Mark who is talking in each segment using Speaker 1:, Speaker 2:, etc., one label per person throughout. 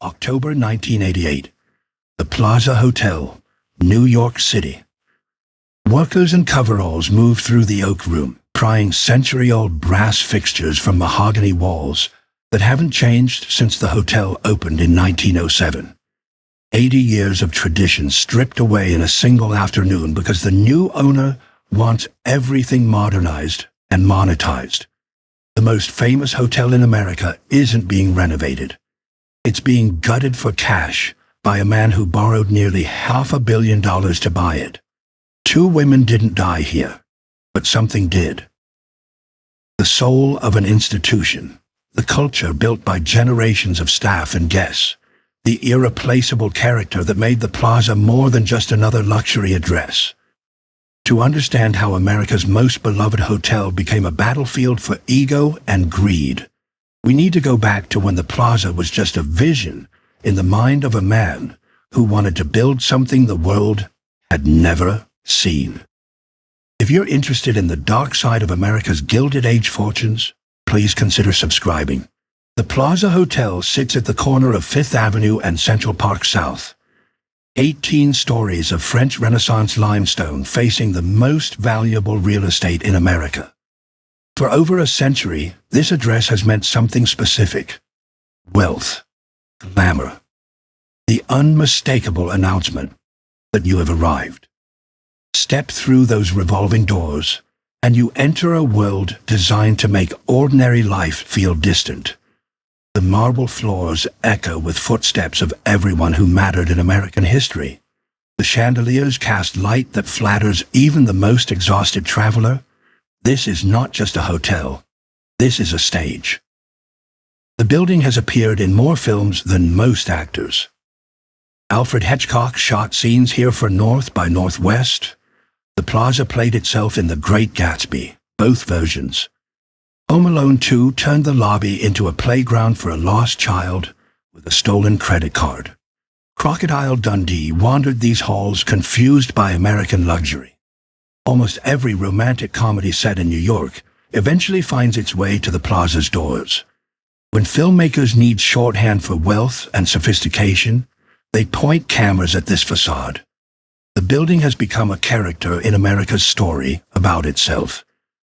Speaker 1: October 1988. The Plaza Hotel, New York City. Workers in coveralls moved through the Oak Room, prying century-old brass fixtures from mahogany walls that haven't changed since the hotel opened in 1907. 80 years of tradition stripped away in a single afternoon because the new owner wants everything modernized and monetized. The most famous hotel in America isn't being renovated. It's being gutted for cash by a man who borrowed nearly $500 million to buy it. 2 women didn't die here, but something did. The soul of an institution, the culture built by generations of staff and guests, the irreplaceable character that made the plaza more than just another luxury address. To understand how America's most beloved hotel became a battlefield for ego and greed, we need to go back to when the plaza was just a vision in the mind of a man who wanted to build something the world had never seen. If you're interested in the dark side of America's Gilded Age fortunes, please consider subscribing. The Plaza Hotel sits at the corner of 5th Avenue and Central Park South. 18 stories of French Renaissance limestone facing the most valuable real estate in America. For over a century, this address has meant something specific: wealth, glamour, the unmistakable announcement that you have arrived. Step through those revolving doors, and you enter a world designed to make ordinary life feel distant. The marble floors echo with footsteps of everyone who mattered in American history. The chandeliers cast light that flatters even the most exhausted traveler. This is not just a hotel. This is a stage. The building has appeared in more films than most actors. Alfred Hitchcock shot scenes here for North by Northwest. The plaza played itself in The Great Gatsby, both versions. Home Alone 2 turned the lobby into a playground for a lost child with a stolen credit card. Crocodile Dundee wandered these halls confused by American luxury. Almost every romantic comedy set in New York eventually finds its way to the plaza's doors. When filmmakers need shorthand for wealth and sophistication, they point cameras at this facade. The building has become a character in America's story about itself.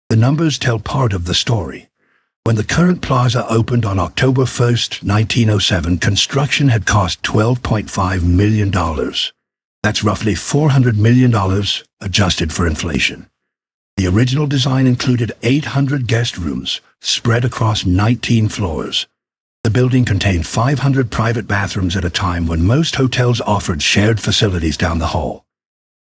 Speaker 1: The numbers tell part of the story. When the current plaza opened on October 1st, 1907, construction had cost $12.5 million. That's roughly $400 million adjusted for inflation. The original design included 800 guest rooms spread across 19 floors. The building contained 500 private bathrooms at a time when most hotels offered shared facilities down the hall.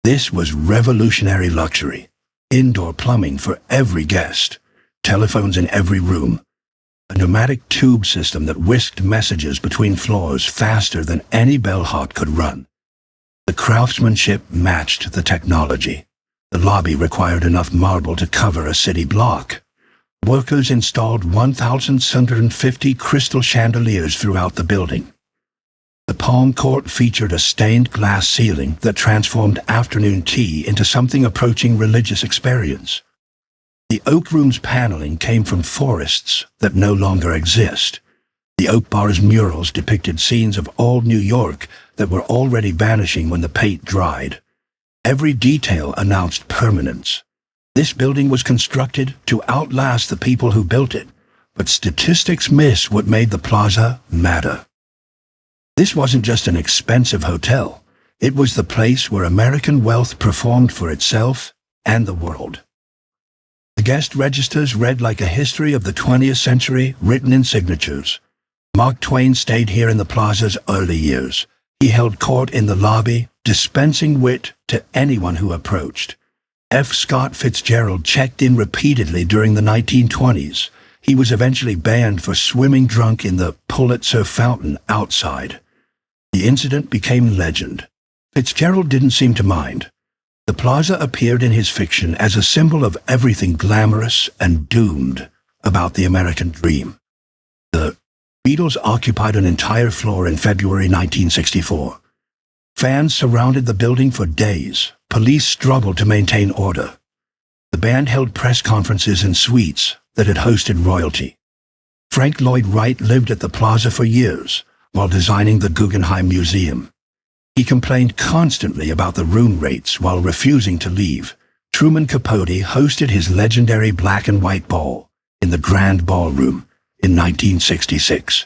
Speaker 1: This was revolutionary luxury. Indoor plumbing for every guest, telephones in every room, a pneumatic tube system that whisked messages between floors faster than any bellhop could run. The craftsmanship matched the technology. The lobby required enough marble to cover a city block. Workers installed 1,650 crystal chandeliers throughout the building. The Palm Court featured a stained glass ceiling that transformed afternoon tea into something approaching religious experience. The Oak Room's paneling came from forests that no longer exist. The Oak Bar's murals depicted scenes of old New York that were already vanishing when the paint dried. Every detail announced permanence. This building was constructed to outlast the people who built it, but statistics miss what made the plaza matter. This wasn't just an expensive hotel. It was the place where American wealth performed for itself and the world. The guest registers read like a history of the 20th century written in signatures. Mark Twain stayed here in the plaza's early years. He held court in the lobby, dispensing wit to anyone who approached. F. Scott Fitzgerald checked in repeatedly during the 1920s. He was eventually banned for swimming drunk in the Pulitzer Fountain outside. The incident became legend. Fitzgerald didn't seem to mind. The plaza appeared in his fiction as a symbol of everything glamorous and doomed about the American dream. The Beatles occupied an entire floor in February 1964. Fans surrounded the building for days. Police struggled to maintain order. The band held press conferences in suites that had hosted royalty. Frank Lloyd Wright lived at the plaza for years, while designing the Guggenheim Museum. He complained constantly about the room rates while refusing to leave. Truman Capote hosted his legendary black and white ball in the Grand Ballroom in 1966.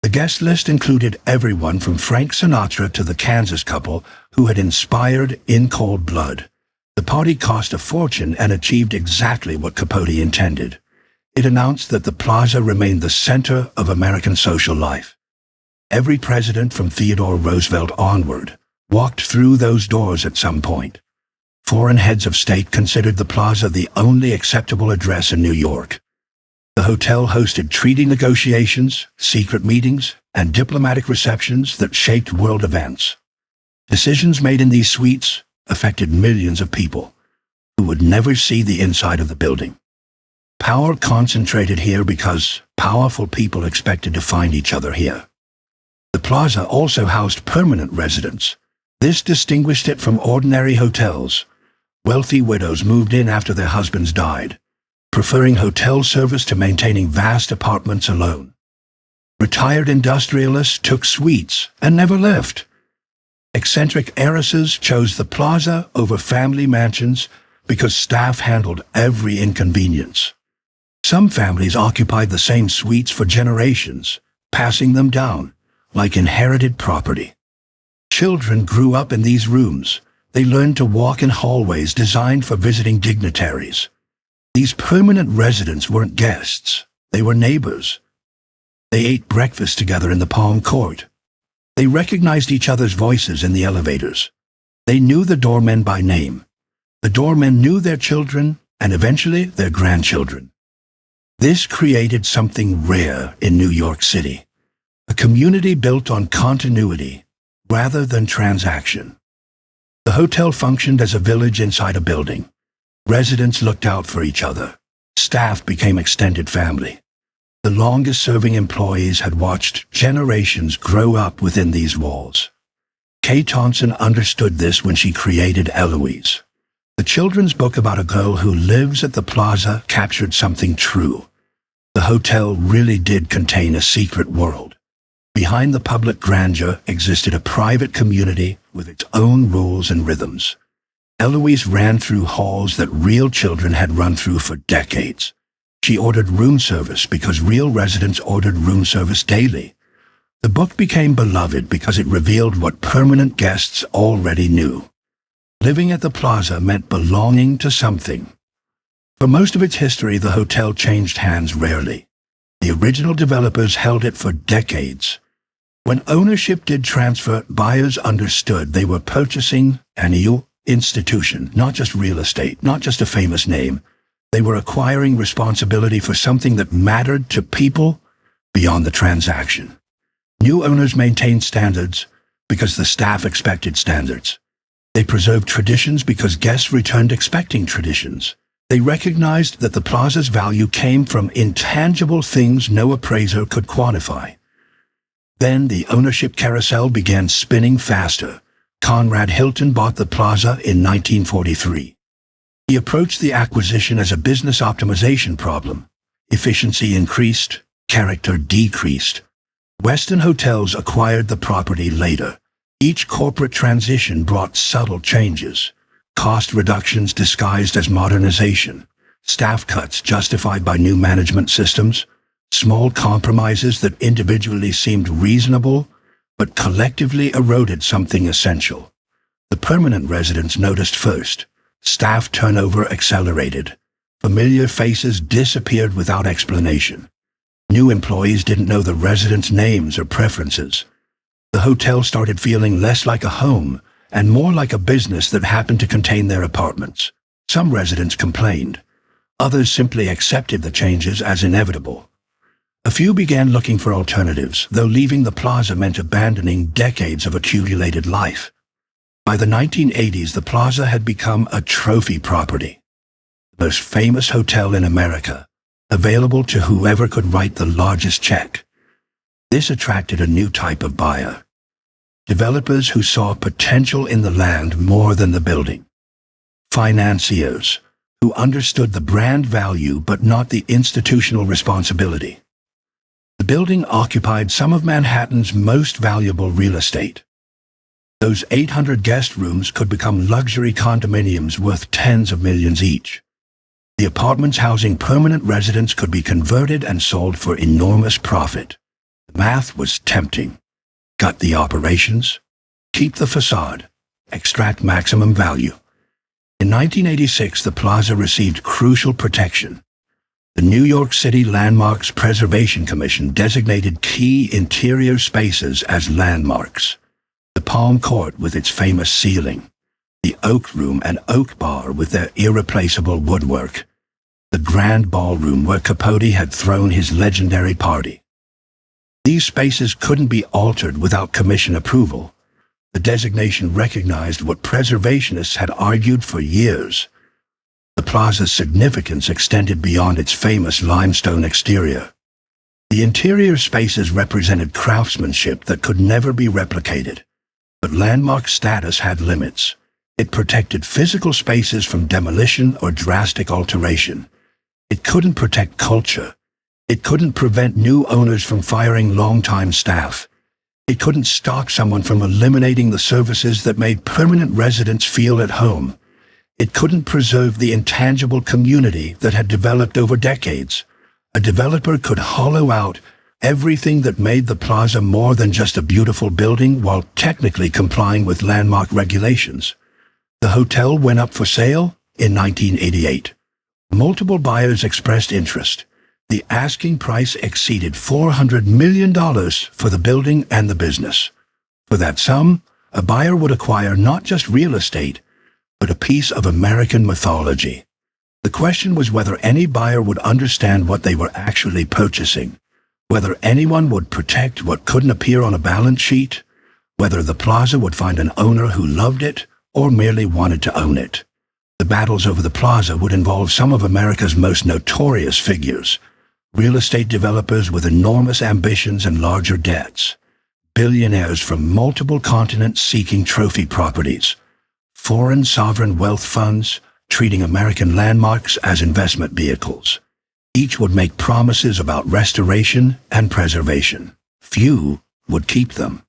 Speaker 1: The guest list included everyone from Frank Sinatra to the Kansas couple who had inspired In Cold Blood. The party cost a fortune and achieved exactly what Capote intended. It announced that the plaza remained the center of American social life. Every president from Theodore Roosevelt onward walked through those doors at some point. Foreign heads of state considered the plaza the only acceptable address in New York. The hotel hosted treaty negotiations, secret meetings, and diplomatic receptions that shaped world events. Decisions made in these suites affected millions of people who would never see the inside of the building. Power concentrated here because powerful people expected to find each other here. The plaza also housed permanent residents. This distinguished it from ordinary hotels. Wealthy widows moved in after their husbands died, preferring hotel service to maintaining vast apartments alone. Retired industrialists took suites and never left. Eccentric heiresses chose the plaza over family mansions because staff handled every inconvenience. Some families occupied the same suites for generations, passing them down like inherited property. Children grew up in these rooms. They learned to walk in hallways designed for visiting dignitaries. These permanent residents weren't guests. They were neighbors. They ate breakfast together in the Palm Court. They recognized each other's voices in the elevators. They knew the doormen by name. The doormen knew their children and eventually their grandchildren. This created something rare in New York City, a community built on continuity rather than transaction. The hotel functioned as a village inside a building. Residents looked out for each other. Staff became extended family. The longest-serving employees had watched generations grow up within these walls. Kay Thompson understood this when she created Eloise. The children's book about a girl who lives at the plaza captured something true. The hotel really did contain a secret world. Behind the public grandeur existed a private community with its own rules and rhythms. Eloise ran through halls that real children had run through for decades. She ordered room service because real residents ordered room service daily. The book became beloved because it revealed what permanent guests already knew. Living at the plaza meant belonging to something. For most of its history, the hotel changed hands rarely. The original developers held it for decades. When ownership did transfer, buyers understood they were purchasing a new institution, not just real estate, not just a famous name. They were acquiring responsibility for something that mattered to people beyond the transaction. New owners maintained standards because the staff expected standards. They preserved traditions because guests returned expecting traditions. They recognized that the plaza's value came from intangible things no appraiser could quantify. Then the ownership carousel began spinning faster. Conrad Hilton bought the plaza in 1943. He approached the acquisition as a business optimization problem. Efficiency increased, character decreased. Westin Hotels acquired the property later. Each corporate transition brought subtle changes. Cost reductions disguised as modernization. Staff cuts justified by new management systems. Small compromises that individually seemed reasonable, but collectively eroded something essential. The permanent residents noticed first. Staff turnover accelerated. Familiar faces disappeared without explanation. New employees didn't know the residents' names or preferences. The hotel started feeling less like a home and more like a business that happened to contain their apartments. Some residents complained. Others simply accepted the changes as inevitable. A few began looking for alternatives, though leaving the plaza meant abandoning decades of accumulated life. By the 1980s, the plaza had become a trophy property, the most famous hotel in America, available to whoever could write the largest check. This attracted a new type of buyer. Developers who saw potential in the land more than the building. Financiers who understood the brand value but not the institutional responsibility. The building occupied some of Manhattan's most valuable real estate. Those 800 guest rooms could become luxury condominiums worth tens of millions each. The apartments housing permanent residents could be converted and sold for enormous profit. The math was tempting. Gut the operations, keep the facade, extract maximum value. In 1986, the plaza received crucial protection. The New York City Landmarks Preservation Commission designated key interior spaces as landmarks. The Palm Court with its famous ceiling, the Oak Room and Oak Bar with their irreplaceable woodwork, the Grand Ballroom where Capote had thrown his legendary party. These spaces couldn't be altered without commission approval. The designation recognized what preservationists had argued for years. The plaza's significance extended beyond its famous limestone exterior. The interior spaces represented craftsmanship that could never be replicated. But landmark status had limits. It protected physical spaces from demolition or drastic alteration. It couldn't protect culture. It couldn't prevent new owners from firing longtime staff. It couldn't stop someone from eliminating the services that made permanent residents feel at home. It couldn't preserve the intangible community that had developed over decades. A developer could hollow out everything that made the plaza more than just a beautiful building while technically complying with landmark regulations. The hotel went up for sale in 1988. Multiple buyers expressed interest. The asking price exceeded $400 million for the building and the business. For that sum, a buyer would acquire not just real estate, but a piece of American mythology. The question was whether any buyer would understand what they were actually purchasing, whether anyone would protect what couldn't appear on a balance sheet, whether the plaza would find an owner who loved it or merely wanted to own it. The battles over the plaza would involve some of America's most notorious figures, real estate developers with enormous ambitions and larger debts, billionaires from multiple continents seeking trophy properties, foreign sovereign wealth funds treating American landmarks as investment vehicles. Each would make promises about restoration and preservation. Few would keep them.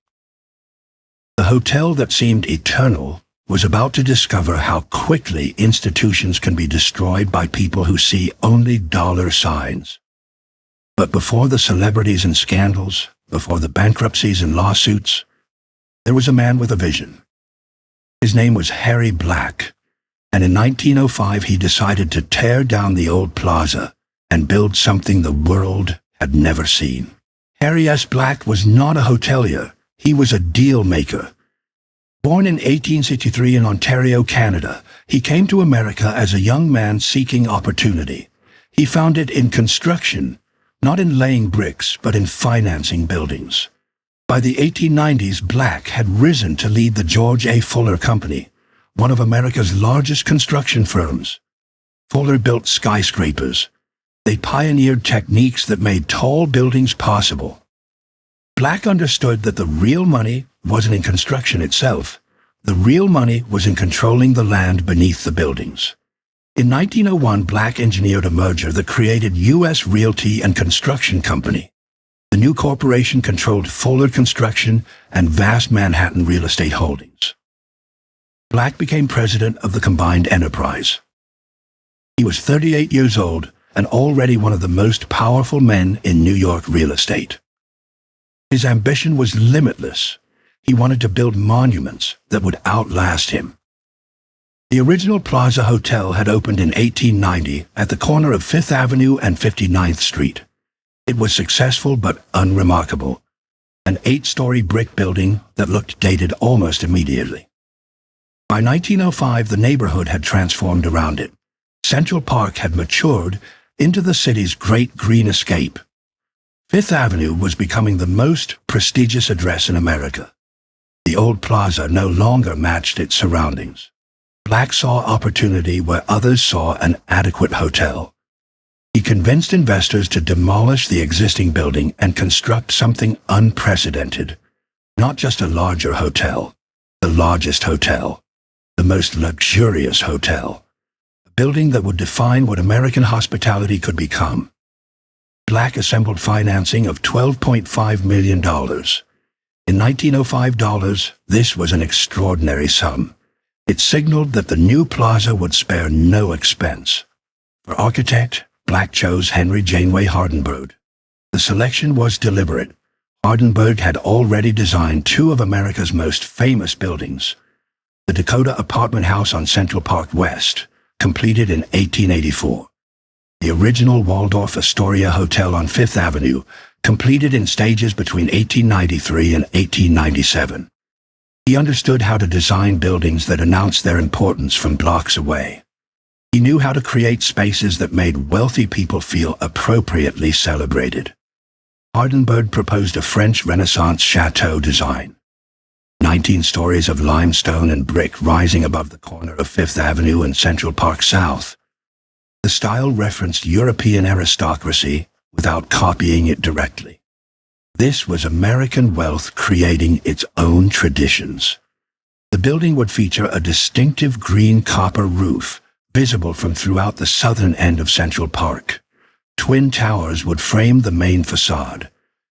Speaker 1: The hotel that seemed eternal was about to discover how quickly institutions can be destroyed by people who see only dollar signs. But before the celebrities and scandals, before the bankruptcies and lawsuits, there was a man with a vision. His name was Harry Black, and in 1905 he decided to tear down the old plaza and build something the world had never seen. Harry S. Black was not a hotelier, he was a deal maker. Born in 1863 in Ontario, Canada, he came to America as a young man seeking opportunity. He found it in construction, not in laying bricks, but in financing buildings. By the 1890s, Black had risen to lead the George A. Fuller Company, one of America's largest construction firms. Fuller built skyscrapers. They pioneered techniques that made tall buildings possible. Black understood that the real money wasn't in construction itself. The real money was in controlling the land beneath the buildings. In 1901, Black engineered a merger that created U.S. Realty and Construction Company. The new corporation controlled Fuller Construction and vast Manhattan real estate holdings. Black became president of the combined enterprise. He was 38 years old and already one of the most powerful men in New York real estate. His ambition was limitless. He wanted to build monuments that would outlast him. The original Plaza Hotel had opened in 1890 at the corner of 5th Avenue and 59th Street. It was successful but unremarkable, an 8-story brick building that looked dated almost immediately. By 1905, the neighborhood had transformed around it. Central Park had matured into the city's great green escape. 5th Avenue was becoming the most prestigious address in America. The old plaza no longer matched its surroundings. Black saw opportunity where others saw an adequate hotel. He convinced investors to demolish the existing building and construct something unprecedented. Not just a larger hotel, the largest hotel, the most luxurious hotel, a building that would define what American hospitality could become. Black assembled financing of $12.5 million. In 1905 dollars, this was an extraordinary sum. It signaled that the new plaza would spare no expense. For architect, Black chose Henry Janeway Hardenberg. The selection was deliberate. Hardenberg had already designed two of America's most famous buildings. The Dakota Apartment House on Central Park West, completed in 1884. The original Waldorf Astoria Hotel on Fifth Avenue, completed in stages between 1893 and 1897. He understood how to design buildings that announced their importance from blocks away. He knew how to create spaces that made wealthy people feel appropriately celebrated. Hardenberg proposed a French Renaissance chateau design. 19 stories of limestone and brick rising above the corner of Fifth Avenue and Central Park South. The style referenced European aristocracy without copying it directly. This was American wealth creating its own traditions. The building would feature a distinctive green copper roof, visible from throughout the southern end of Central Park. Twin towers would frame the main facade.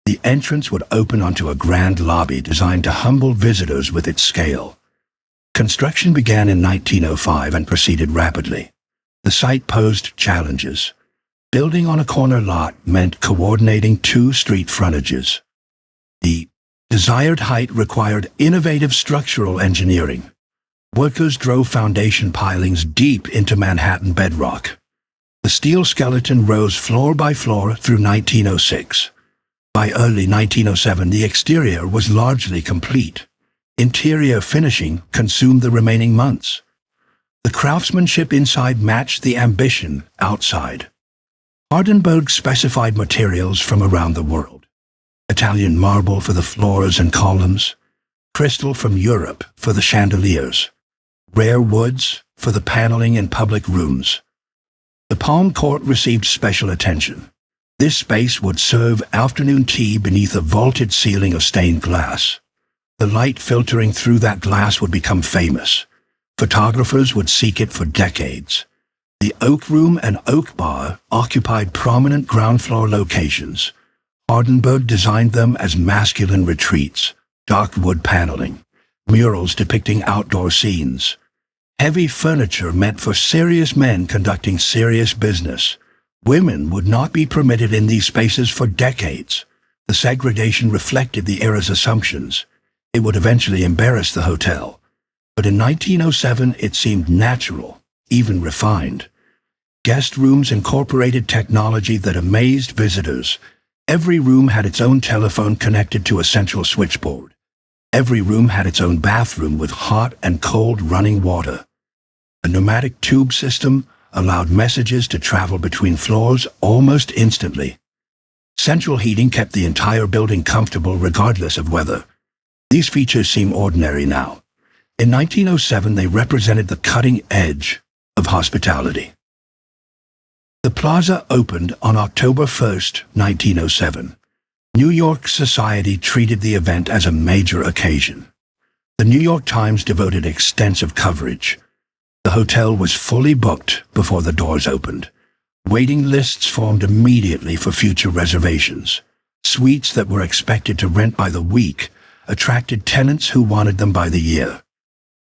Speaker 1: The entrance would open onto a grand lobby designed to humble visitors with its scale. Construction began in 1905 and proceeded rapidly. The site posed challenges. Building on a corner lot meant coordinating two street frontages. The desired height required innovative structural engineering. Workers drove foundation pilings deep into Manhattan bedrock. The steel skeleton rose floor by floor through 1906. By early 1907, the exterior was largely complete. Interior finishing consumed the remaining months. The craftsmanship inside matched the ambition outside. Hardenberg specified materials from around the world. Italian marble for the floors and columns, crystal from Europe for the chandeliers, rare woods for the paneling in public rooms. The Palm Court received special attention. This space would serve afternoon tea beneath a vaulted ceiling of stained glass. The light filtering through that glass would become famous. Photographers would seek it for decades. The Oak Room and Oak Bar occupied prominent ground floor locations. Hardenberg designed them as masculine retreats, dark wood paneling, murals depicting outdoor scenes. Heavy furniture meant for serious men conducting serious business. Women would not be permitted in these spaces for decades. The segregation reflected the era's assumptions. It would eventually embarrass the hotel. But in 1907, it seemed natural, even refined. Guest rooms incorporated technology that amazed visitors. Every room had its own telephone connected to a central switchboard. Every room had its own bathroom with hot and cold running water. A pneumatic tube system allowed messages to travel between floors almost instantly. Central heating kept the entire building comfortable regardless of weather. These features seem ordinary now. In 1907, they represented the cutting edge of hospitality. The plaza opened on October 1st, 1907. New York society treated the event as a major occasion. The New York Times devoted extensive coverage. The hotel was fully booked before the doors opened. Waiting lists formed immediately for future reservations. Suites that were expected to rent by the week attracted tenants who wanted them by the year.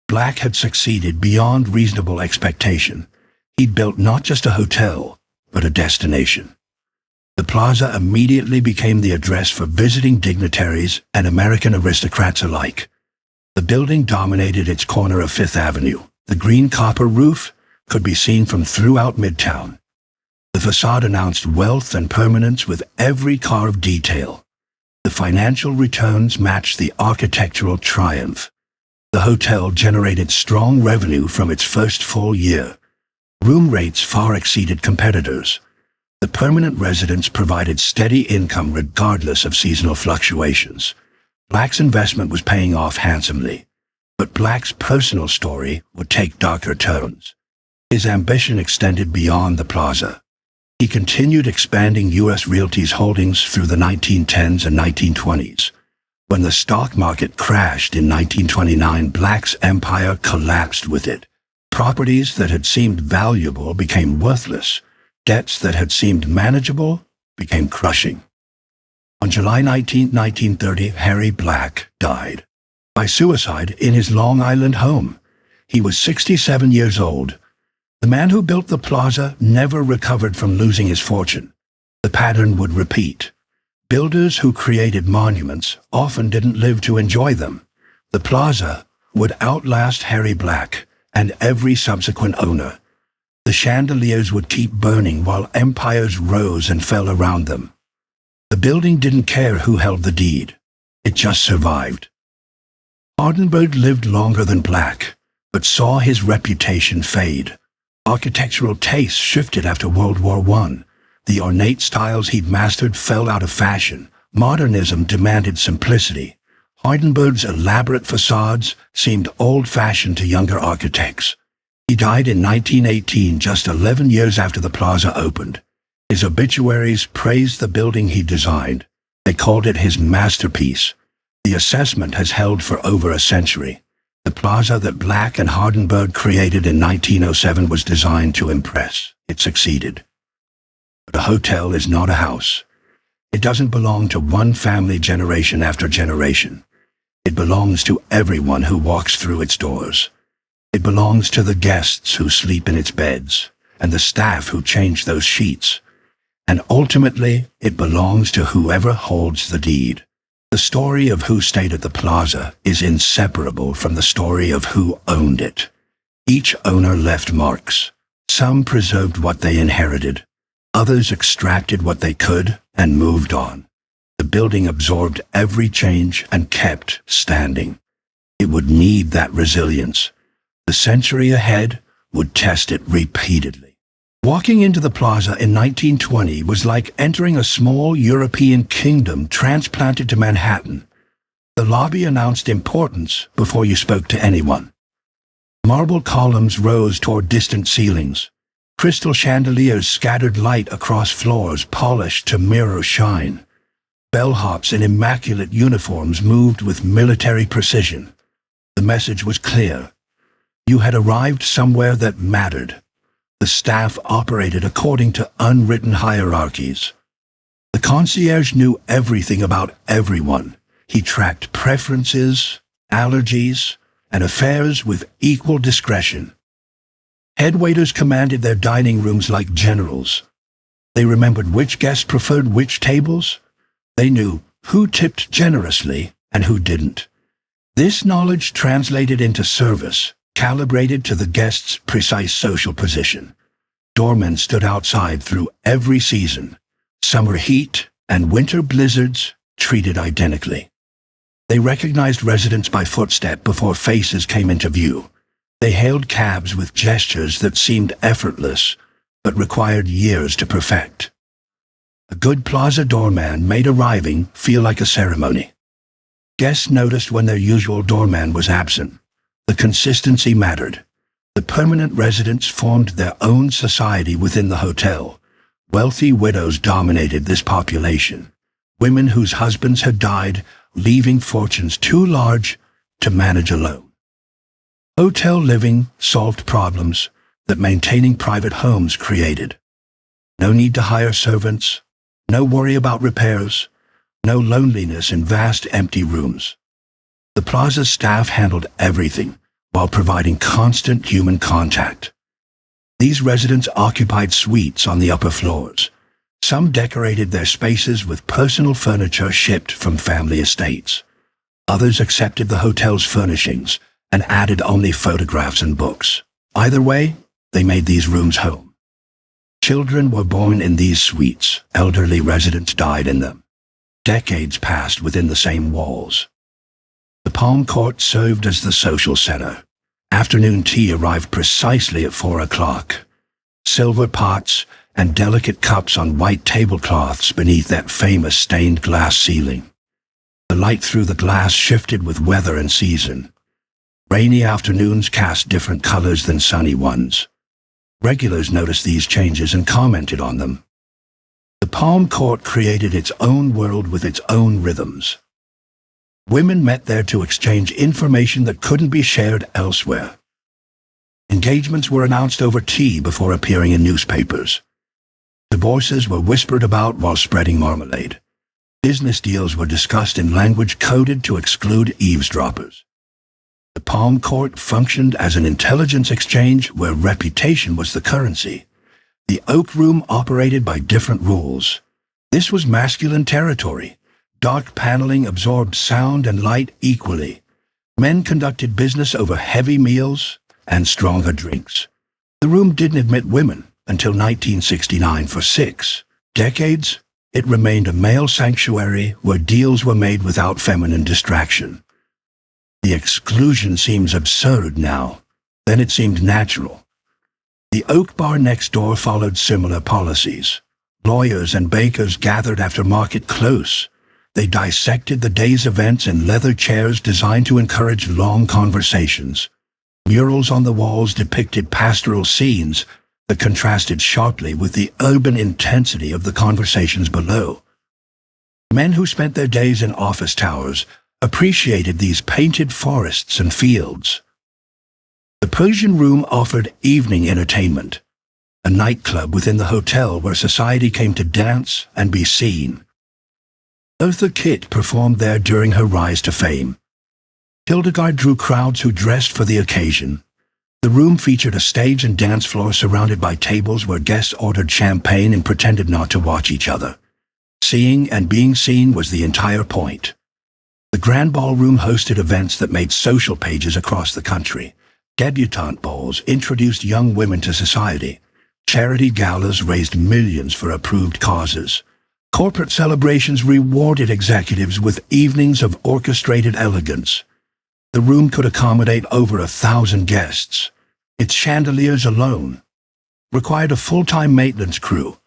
Speaker 1: Black had succeeded beyond reasonable expectation. He'd built not just a hotel, but a destination. The plaza immediately became the address for visiting dignitaries and American aristocrats alike. The building dominated its corner of Fifth Avenue. The green copper roof could be seen from throughout Midtown. The facade announced wealth and permanence with every carved detail. The financial returns matched the architectural triumph. The hotel generated strong revenue from its first full year. Room rates far exceeded competitors. The permanent residents provided steady income regardless of seasonal fluctuations. Black's investment was paying off handsomely. But Black's personal story would take darker turns. His ambition extended beyond the plaza. He continued expanding U.S. Realty's holdings through the 1910s and 1920s. When the stock market crashed in 1929, Black's empire collapsed with it. Properties that had seemed valuable became worthless. Debts that had seemed manageable became crushing. On July 19, 1930, Harry Black died by suicide in his Long Island home. He was 67 years old. The man who built the plaza never recovered from losing his fortune. The pattern would repeat. Builders who created monuments often didn't live to enjoy them. The plaza would outlast Harry Black and every subsequent owner. The chandeliers would keep burning while empires rose and fell around them. The building didn't care who held the deed. It just survived. Hardenberg lived longer than Black, but saw his reputation fade. Architectural tastes shifted after World War I. The ornate styles he'd mastered fell out of fashion. Modernism demanded simplicity. Hardenberg's elaborate facades seemed old-fashioned to younger architects. He died in 1918, just 11 years after the plaza opened. His obituaries praised the building he designed. They called it his masterpiece. The assessment has held for over a century. The plaza that Black and Hardenberg created in 1907 was designed to impress. It succeeded. But a hotel is not a house. It doesn't belong to one family generation after generation. It belongs to everyone who walks through its doors. It belongs to the guests who sleep in its beds, and the staff who change those sheets. And ultimately, it belongs to whoever holds the deed. The story of who stayed at the plaza is inseparable from the story of who owned it. Each owner left marks. Some preserved what they inherited. Others extracted what they could and moved on. The building absorbed every change and kept standing. It would need that resilience. The century ahead would test it repeatedly. Walking into the plaza in 1920 was like entering a small European kingdom transplanted to Manhattan. The lobby announced importance before you spoke to anyone. Marble columns rose toward distant ceilings. Crystal chandeliers scattered light across floors polished to mirror shine. Bellhops in immaculate uniforms moved with military precision. The message was clear. You had arrived somewhere that mattered. The staff operated according to unwritten hierarchies. The concierge knew everything about everyone. He tracked preferences, allergies, and affairs with equal discretion. Head waiters commanded their dining rooms like generals. They remembered which guests preferred which tables. They knew who tipped generously and who didn't. This knowledge translated into service, calibrated to the guest's precise social position. Doormen stood outside through every season. Summer heat and winter blizzards treated identically. They recognized residents by footstep before faces came into view. They hailed cabs with gestures that seemed effortless, but required years to perfect. A good plaza doorman made arriving feel like a ceremony. Guests noticed when their usual doorman was absent. The consistency mattered. The permanent residents formed their own society within the hotel. Wealthy widows dominated this population. Women whose husbands had died, leaving fortunes too large to manage alone. Hotel living solved problems that maintaining private homes created. No need to hire servants, no worry about repairs, no loneliness in vast empty rooms. The plaza's staff handled everything while providing constant human contact. These residents occupied suites on the upper floors. Some decorated their spaces with personal furniture shipped from family estates. Others accepted the hotel's furnishings and added only photographs and books. Either way, they made these rooms home. Children were born in these suites. Elderly residents died in them. Decades passed within the same walls. The Palm Court served as the social center. Afternoon tea arrived precisely at 4 o'clock. Silver pots and delicate cups on white tablecloths beneath that famous stained glass ceiling. The light through the glass shifted with weather and season. Rainy afternoons cast different colors than sunny ones. Regulars noticed these changes and commented on them. The Palm Court created its own world with its own rhythms. Women met there to exchange information that couldn't be shared elsewhere. Engagements were announced over tea before appearing in newspapers. Divorces were whispered about while spreading marmalade. Business deals were discussed in language coded to exclude eavesdroppers. The Palm Court functioned as an intelligence exchange where reputation was the currency. The Oak Room operated by different rules. This was masculine territory. Dark paneling absorbed sound and light equally. Men conducted business over heavy meals and stronger drinks. The room didn't admit women until 1969 for 6 decades. It remained a male sanctuary where deals were made without feminine distraction. The exclusion seems absurd now. Then it seemed natural. The Oak Bar next door followed similar policies. Lawyers and bakers gathered after market close. They dissected the day's events in leather chairs designed to encourage long conversations. Murals on the walls depicted pastoral scenes that contrasted sharply with the urban intensity of the conversations below. Men who spent their days in office towers appreciated these painted forests and fields. The Persian Room offered evening entertainment, a nightclub within the hotel where society came to dance and be seen. Eartha Kitt performed there during her rise to fame. Hildegard drew crowds who dressed for the occasion. The room featured a stage and dance floor surrounded by tables where guests ordered champagne and pretended not to watch each other. Seeing and being seen was the entire point. The Grand Ballroom hosted events that made social pages across the country. Debutante balls introduced young women to society. Charity galas raised millions for approved causes. Corporate celebrations rewarded executives with evenings of orchestrated elegance. The room could accommodate over 1,000 guests. Its chandeliers alone required a full-time maintenance crew.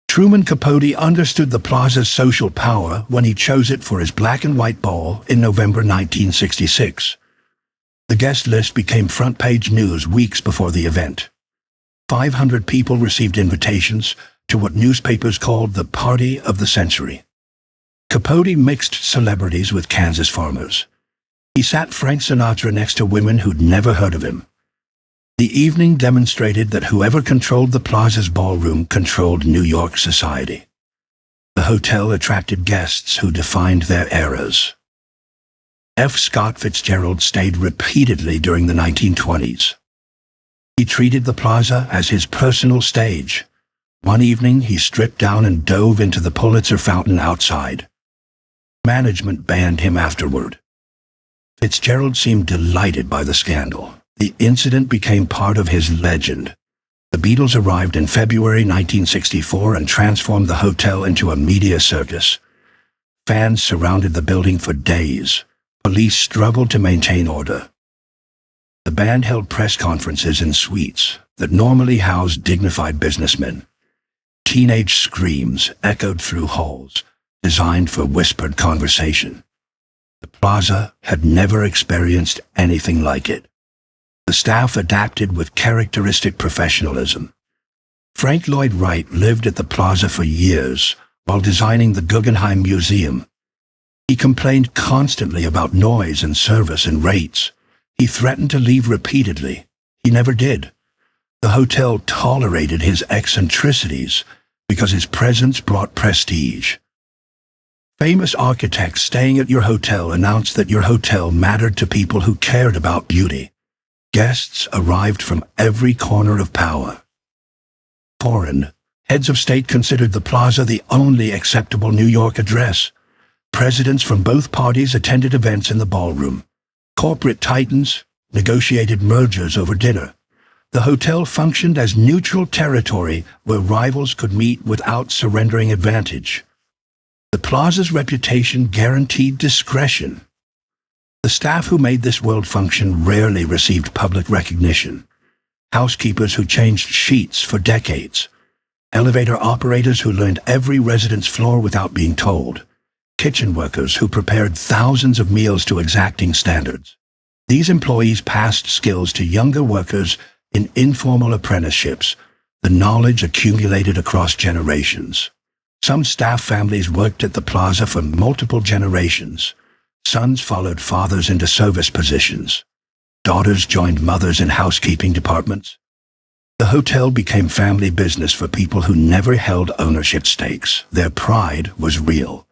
Speaker 1: Truman Capote understood the plaza's social power when he chose it for his black and white ball in November 1966. The guest list became front-page news weeks before the event. 500 people received invitations to what newspapers called the Party of the Century. Capote mixed celebrities with Kansas farmers. He sat Frank Sinatra next to women who'd never heard of him. The evening demonstrated that whoever controlled the plaza's ballroom controlled New York society. The hotel attracted guests who defined their eras. F. Scott Fitzgerald stayed repeatedly during the 1920s. He treated the plaza as his personal stage. One evening, he stripped down and dove into the Pulitzer fountain outside. Management banned him afterward. Fitzgerald seemed delighted by the scandal. The incident became part of his legend. The Beatles arrived in February 1964 and transformed the hotel into a media circus. Fans surrounded the building for days. Police struggled to maintain order. The band held press conferences in suites that normally housed dignified businessmen. Teenage screams echoed through halls, designed for whispered conversation. The plaza had never experienced anything like it. The staff adapted with characteristic professionalism. Frank Lloyd Wright lived at the plaza for years while designing the Guggenheim Museum. He complained constantly about noise and service and rates. He threatened to leave repeatedly. He never did. The hotel tolerated his eccentricities because his presence brought prestige. Famous architects staying at your hotel announced that your hotel mattered to people who cared about beauty. Guests arrived from every corner of power. Foreign heads of state considered the plaza the only acceptable New York address. Presidents from both parties attended events in the ballroom. Corporate titans negotiated mergers over dinner. The hotel functioned as neutral territory where rivals could meet without surrendering advantage. The plaza's reputation guaranteed discretion. The staff who made this world function rarely received public recognition. Housekeepers who changed sheets for decades. Elevator operators who learned every resident's floor without being told. Kitchen workers who prepared thousands of meals to exacting standards. These employees passed skills to younger workers in informal apprenticeships, the knowledge accumulated across generations. Some staff families worked at the plaza for multiple generations. Sons followed fathers into service positions. Daughters joined mothers in housekeeping departments. The hotel became family business for people who never held ownership stakes. Their pride was real.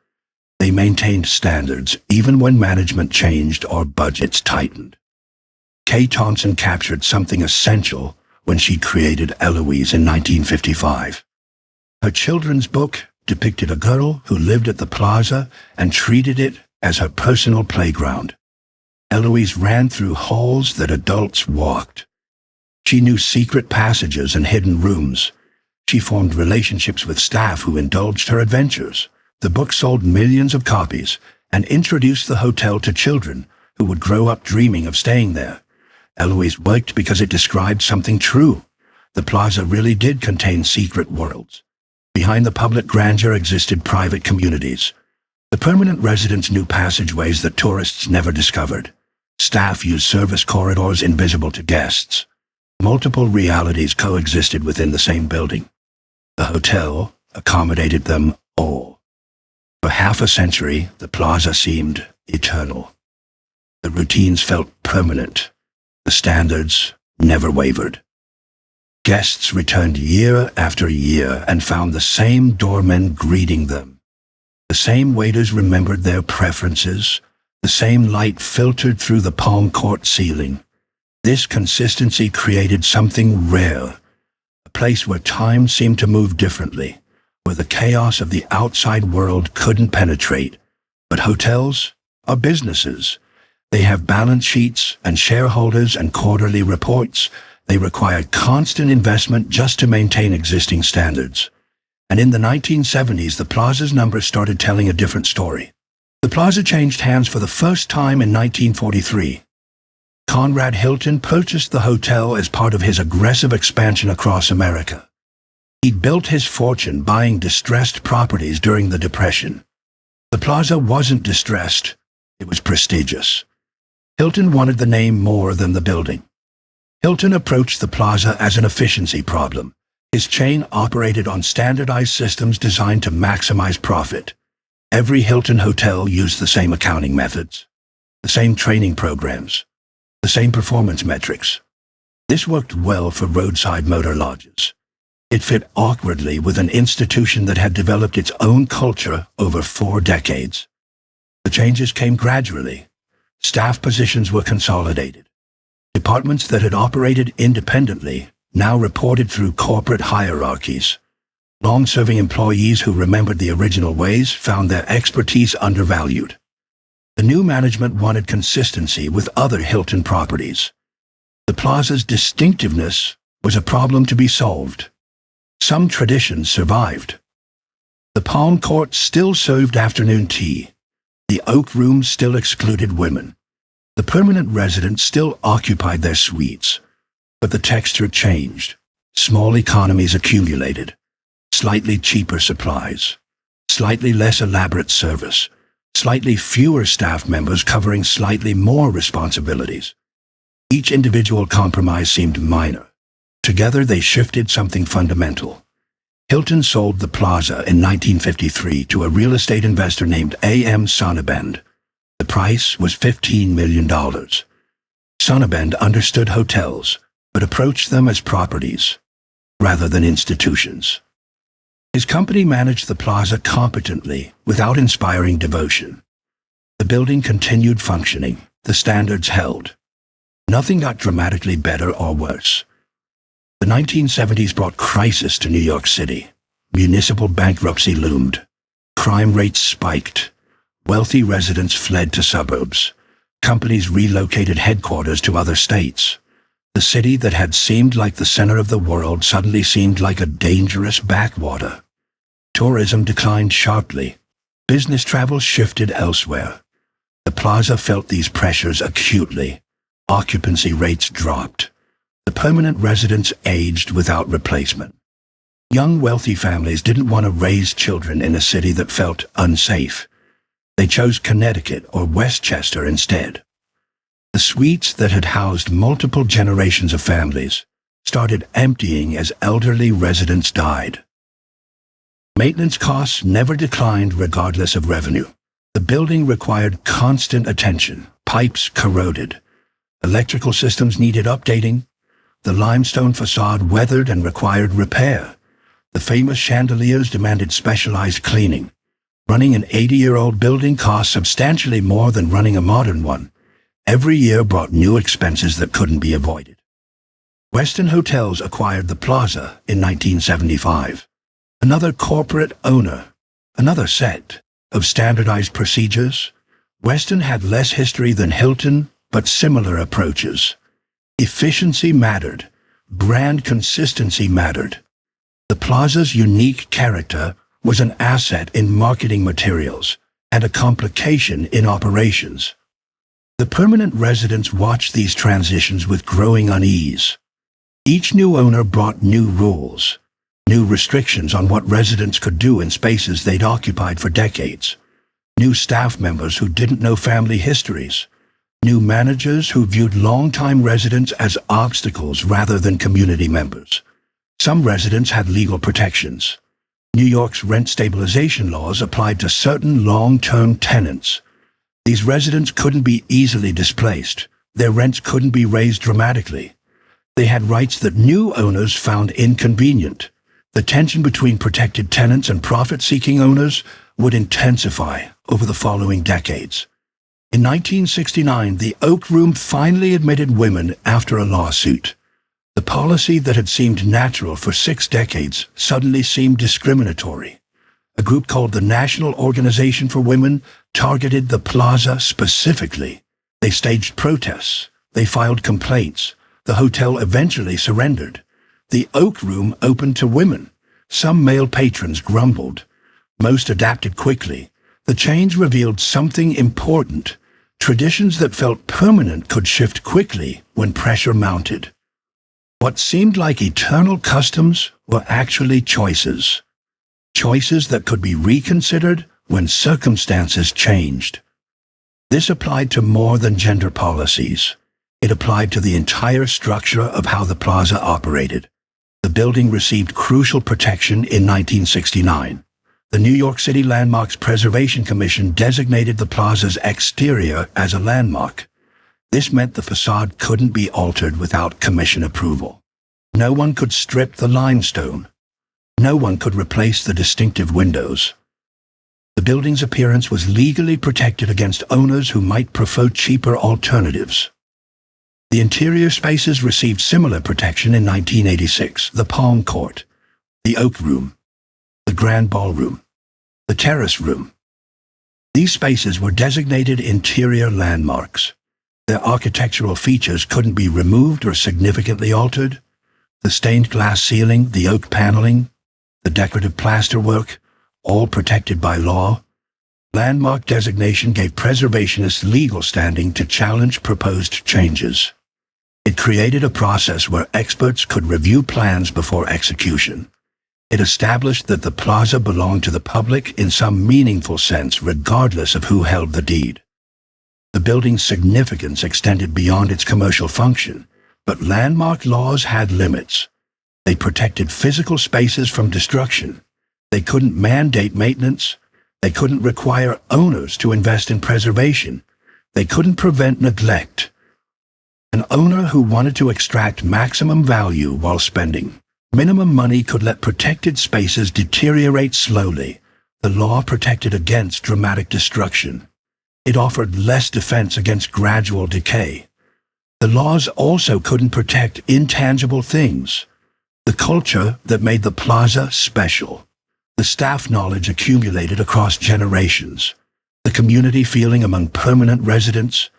Speaker 1: They maintained standards even when management changed or budgets tightened. Kay Thompson captured something essential when she created Eloise in 1955. Her children's book depicted a girl who lived at the plaza and treated it as her personal playground. Eloise ran through halls that adults walked. She knew secret passages and hidden rooms. She formed relationships with staff who indulged her adventures. The book sold millions of copies and introduced the hotel to children who would grow up dreaming of staying there. Eloise worked because it described something true. The plaza really did contain secret worlds. Behind the public grandeur existed private communities. The permanent residents knew passageways that tourists never discovered. Staff used service corridors invisible to guests. Multiple realities coexisted within the same building. The hotel accommodated them all. For half a century, the plaza seemed eternal. The routines felt permanent. The standards never wavered. Guests returned year after year and found the same doormen greeting them. The same waiters remembered their preferences. The same light filtered through the palm court ceiling. This consistency created something rare, a place where time seemed to move differently, where the chaos of the outside world couldn't penetrate. But hotels are businesses. They have balance sheets and shareholders and quarterly reports. They require constant investment just to maintain existing standards. And in the 1970s, the plaza's numbers started telling a different story. The plaza changed hands for the first time in 1943. Conrad Hilton purchased the hotel as part of his aggressive expansion across America. He'd built his fortune buying distressed properties during the Depression. The plaza wasn't distressed, it was prestigious. Hilton wanted the name more than the building. Hilton approached the plaza as an efficiency problem. His chain operated on standardized systems designed to maximize profit. Every Hilton hotel used the same accounting methods, the same training programs, the same performance metrics. This worked well for roadside motor lodges. It fit awkwardly with an institution that had developed its own culture over 4 decades. The changes came gradually. Staff positions were consolidated. Departments that had operated independently now reported through corporate hierarchies. Long-serving employees who remembered the original ways found their expertise undervalued. The new management wanted consistency with other Hilton properties. The plaza's distinctiveness was a problem to be solved. Some traditions survived. The Palm Court still served afternoon tea. The Oak Room still excluded women. The permanent residents still occupied their suites. But the texture changed. Small economies accumulated. Slightly cheaper supplies. Slightly less elaborate service. Slightly fewer staff members covering slightly more responsibilities. Each individual compromise seemed minor. Together they shifted something fundamental. Hilton sold the plaza in 1953 to a real estate investor named A.M. Sonnabend. The price was $15 million. Sonnabend understood hotels, but approached them as properties, rather than institutions. His company managed the plaza competently, without inspiring devotion. The building continued functioning. The standards held. Nothing got dramatically better or worse. The 1970s brought crisis to New York City. Municipal bankruptcy loomed. Crime rates spiked. Wealthy residents fled to suburbs. Companies relocated headquarters to other states. The city that had seemed like the center of the world suddenly seemed like a dangerous backwater. Tourism declined sharply. Business travel shifted elsewhere. The plaza felt these pressures acutely. Occupancy rates dropped. The permanent residents aged without replacement. Young, wealthy families didn't want to raise children in a city that felt unsafe. They chose Connecticut or Westchester instead. The suites that had housed multiple generations of families started emptying as elderly residents died. Maintenance costs never declined regardless of revenue. The building required constant attention. Pipes corroded. Electrical systems needed updating. The limestone facade weathered and required repair. The famous chandeliers demanded specialized cleaning. Running an 80-year-old building cost substantially more than running a modern one. Every year brought new expenses that couldn't be avoided. Westin Hotels acquired the Plaza in 1975. Another corporate owner, another set of standardized procedures. Westin had less history than Hilton, but similar approaches. Efficiency mattered. Brand consistency mattered. The Plaza's unique character was an asset in marketing materials and a complication in operations. The permanent residents watched these transitions with growing unease. Each new owner brought new rules, new restrictions on what residents could do in spaces they'd occupied for decades, new staff members who didn't know family histories, new managers who viewed long-time residents as obstacles rather than community members. Some residents had legal protections. New York's rent stabilization laws applied to certain long-term tenants. These residents couldn't be easily displaced. Their rents couldn't be raised dramatically. They had rights that new owners found inconvenient. The tension between protected tenants and profit-seeking owners would intensify over the following decades. In 1969, the Oak Room finally admitted women after a lawsuit. The policy that had seemed natural for 6 decades suddenly seemed discriminatory. A group called the National Organization for Women targeted the Plaza specifically. They staged protests. They filed complaints. The hotel eventually surrendered. The Oak Room opened to women. Some male patrons grumbled. Most adapted quickly. The change revealed something important. Traditions that felt permanent could shift quickly when pressure mounted. What seemed like eternal customs were actually choices. Choices that could be reconsidered when circumstances changed. This applied to more than gender policies. It applied to the entire structure of how the Plaza operated. The building received crucial protection in 1969. The New York City Landmarks Preservation Commission designated the Plaza's exterior as a landmark. This meant the facade couldn't be altered without commission approval. No one could strip the limestone. No one could replace the distinctive windows. The building's appearance was legally protected against owners who might prefer cheaper alternatives. The interior spaces received similar protection in 1986. The Palm Court, the Oak Room, the Grand Ballroom, the Terrace Room. These spaces were designated interior landmarks. Their architectural features couldn't be removed or significantly altered. The stained glass ceiling, the oak paneling, the decorative plasterwork, all protected by law. Landmark designation gave preservationists legal standing to challenge proposed changes. It created a process where experts could review plans before execution. It established that the Plaza belonged to the public in some meaningful sense, regardless of who held the deed. The building's significance extended beyond its commercial function, but landmark laws had limits. They protected physical spaces from destruction. They couldn't mandate maintenance. They couldn't require owners to invest in preservation. They couldn't prevent neglect. An owner who wanted to extract maximum value while spending minimum money could let protected spaces deteriorate slowly. The law protected against dramatic destruction. It offered less defense against gradual decay. The laws also couldn't protect intangible things. The culture that made the Plaza special. The staff knowledge accumulated across generations. The community feeling among permanent residents.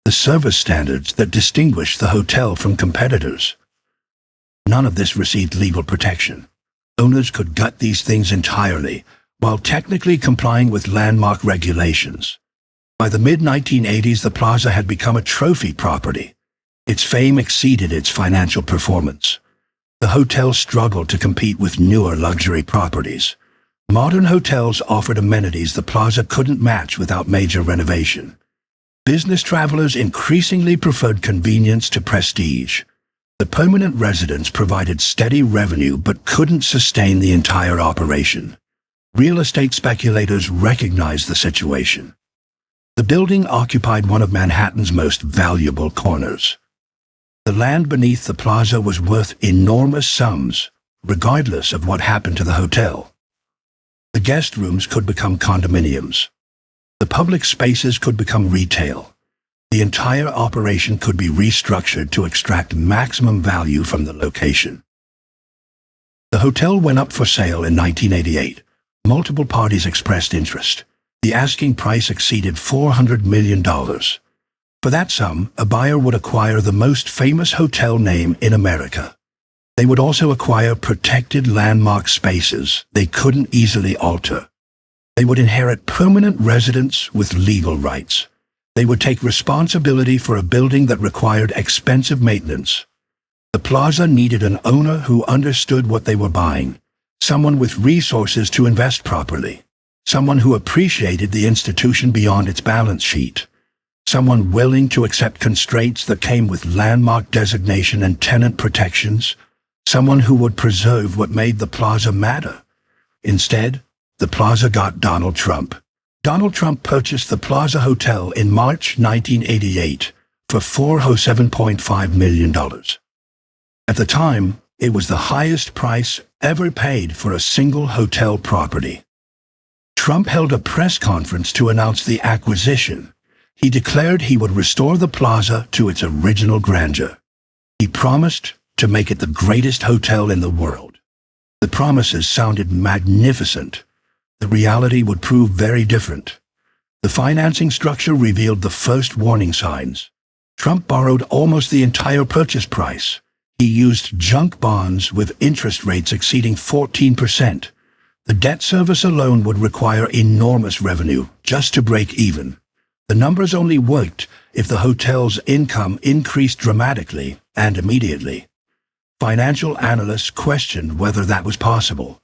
Speaker 1: The service standards that distinguished the hotel from competitors. None of this received legal protection. Owners could gut these things entirely, while technically complying with landmark regulations. By the mid-1980s, the Plaza had become a trophy property. Its fame exceeded its financial performance. The hotel struggled to compete with newer luxury properties. Modern hotels offered amenities the Plaza couldn't match without major renovation. Business travelers increasingly preferred convenience to prestige. The permanent residents provided steady revenue but couldn't sustain the entire operation. Real estate speculators recognized the situation. The building occupied one of Manhattan's most valuable corners. The The land beneath the plaza was worth enormous sums, regardless of what happened to the hotel. The guest rooms could become condominiums. The public spaces could become retail. The entire operation could be restructured to extract maximum value from the location. The hotel went up for sale in 1988. Multiple parties expressed interest. The asking price exceeded $400 million. For that sum, a buyer would acquire the most famous hotel name in America. They would also acquire protected landmark spaces they couldn't easily alter. They would inherit permanent residence with legal rights. They would take responsibility for a building that required expensive maintenance. The plaza needed an owner who understood what they were buying, someone with resources to invest properly, someone who appreciated the institution beyond its balance sheet, someone willing to accept constraints that came with landmark designation and tenant protections, someone who would preserve what made the plaza matter. Instead, the plaza got Donald Trump. Donald Trump purchased the Plaza Hotel in March 1988 for $407.5 million. At the time, it was the highest price ever paid for a single hotel property. Trump held a press conference to announce the acquisition. He declared he would restore the plaza to its original grandeur. He promised to make it the greatest hotel in the world. The promises sounded magnificent. The reality would prove very different. The financing structure revealed the first warning signs. Trump borrowed almost the entire purchase price. He used junk bonds with interest rates exceeding 14%. The debt service alone would require enormous revenue just to break even. The numbers only worked if the hotel's income increased dramatically and immediately. Financial analysts questioned whether that was possible.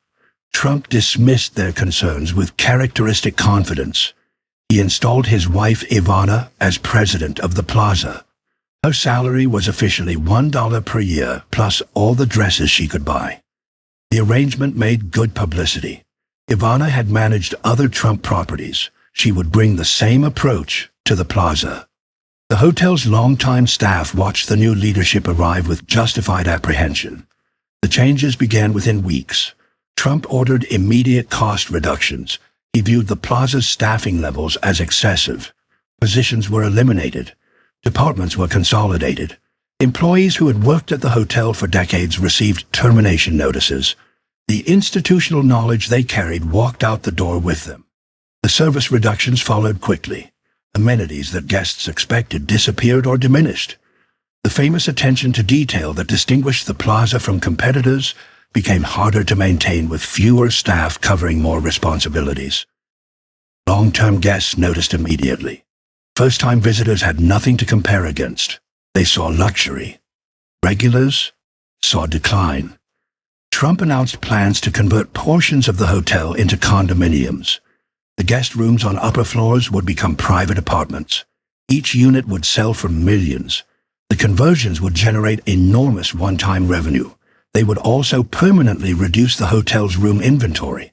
Speaker 1: Trump dismissed their concerns with characteristic confidence. He installed his wife Ivana as president of the plaza. Her salary was officially $1 per year plus all the dresses she could buy. The arrangement made good publicity. Ivana had managed other Trump properties. She would bring the same approach to the plaza. The hotel's longtime staff watched the new leadership arrive with justified apprehension. The changes began within weeks. Trump ordered immediate cost reductions. He viewed the plaza's staffing levels as excessive. Positions were eliminated. Departments were consolidated. Employees who had worked at the hotel for decades received termination notices. The institutional knowledge they carried walked out the door with them. The service reductions followed quickly. Amenities that guests expected disappeared or diminished. The famous attention to detail that distinguished the plaza from competitors became harder to maintain with fewer staff covering more responsibilities. Long-term guests noticed immediately. First-time visitors had nothing to compare against. They saw luxury. Regulars saw decline. Trump announced plans to convert portions of the hotel into condominiums. The guest rooms on upper floors would become private apartments. Each unit would sell for millions. The conversions would generate enormous one-time revenue. They would also permanently reduce the hotel's room inventory.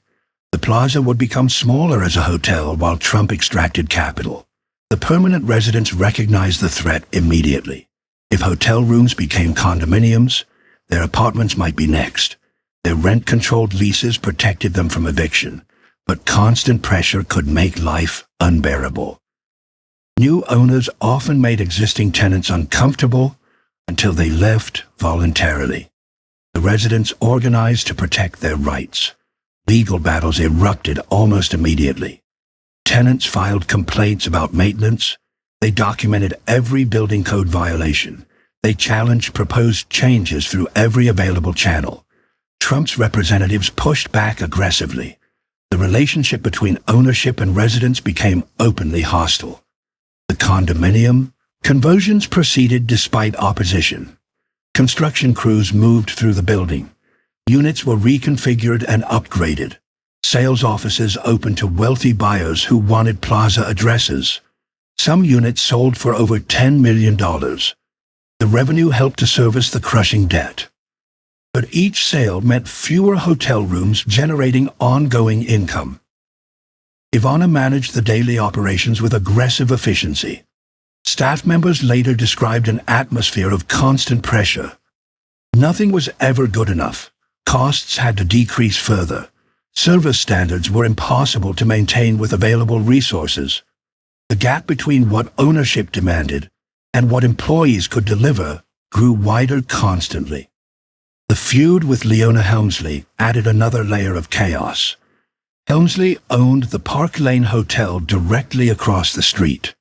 Speaker 1: The plaza would become smaller as a hotel while Trump extracted capital. The permanent residents recognized the threat immediately. If hotel rooms became condominiums, their apartments might be next. Their rent-controlled leases protected them from eviction, but constant pressure could make life unbearable. New owners often made existing tenants uncomfortable until they left voluntarily. The residents organized to protect their rights. Legal battles erupted almost immediately. Tenants filed complaints about maintenance. They documented every building code violation. They challenged proposed changes through every available channel. Trump's representatives pushed back aggressively. The relationship between ownership and residents became openly hostile. The condominium conversions proceeded despite opposition. Construction crews moved through the building. Units were reconfigured and upgraded. Sales offices opened to wealthy buyers who wanted plaza addresses. Some units sold for over $10 million. The revenue helped to service the crushing debt. But each sale meant fewer hotel rooms generating ongoing income. Ivana managed the daily operations with aggressive efficiency. Staff members later described an atmosphere of constant pressure. Nothing was ever good enough. Costs had to decrease further. Service standards were impossible to maintain with available resources. The gap between what ownership demanded and what employees could deliver grew wider constantly. The feud with Leona Helmsley added another layer of chaos. Helmsley owned the Park Lane Hotel directly across the street.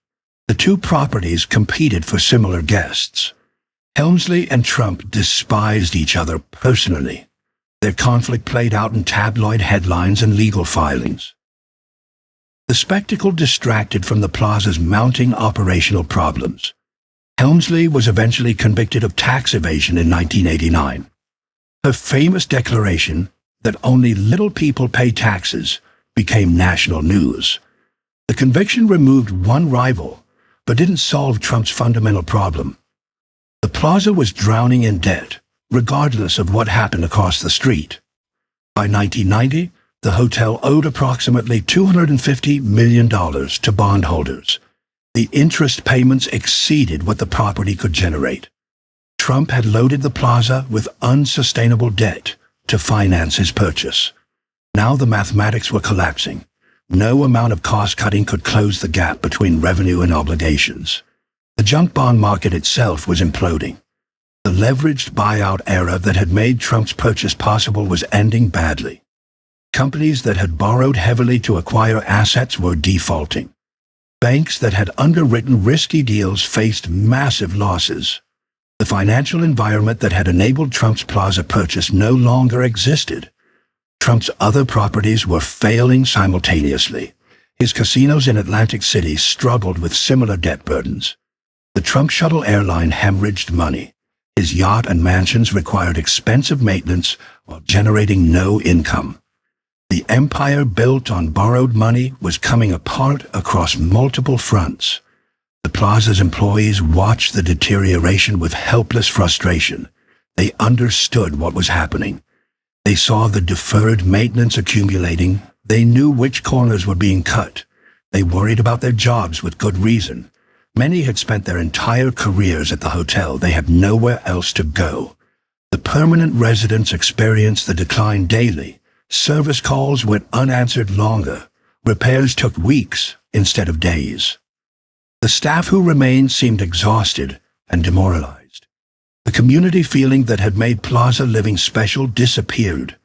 Speaker 1: The two properties competed for similar guests. Helmsley and Trump despised each other personally. Their conflict played out in tabloid headlines and legal filings. The spectacle distracted from the plaza's mounting operational problems. Helmsley was eventually convicted of tax evasion in 1989. Her famous declaration that only little people pay taxes became national news. The conviction removed one rival, but didn't solve Trump's fundamental problem. The plaza was drowning in debt, regardless of what happened across the street. By 1990, the hotel owed approximately $250 million to bondholders. The interest payments exceeded what the property could generate. Trump had loaded the plaza with unsustainable debt to finance his purchase. Now the mathematics were collapsing. No amount of cost-cutting could close the gap between revenue and obligations. The junk bond market itself was imploding. The leveraged buyout era that had made Trump's purchase possible was ending badly. Companies that had borrowed heavily to acquire assets were defaulting. Banks that had underwritten risky deals faced massive losses. The financial environment that had enabled Trump's plaza purchase no longer existed. Trump's other properties were failing simultaneously. His casinos in Atlantic City struggled with similar debt burdens. The Trump shuttle airline hemorrhaged money. His yacht and mansions required expensive maintenance while generating no income. The empire built on borrowed money was coming apart across multiple fronts. The plaza's employees watched the deterioration with helpless frustration. They understood what was happening. They saw the deferred maintenance accumulating. They knew which corners were being cut. They worried about their jobs with good reason. Many had spent their entire careers at the hotel. They had nowhere else to go. The permanent residents experienced the decline daily. Service calls went unanswered longer. Repairs took weeks instead of days. The staff who remained seemed exhausted and demoralized. The community feeling that had made plaza living special disappeared.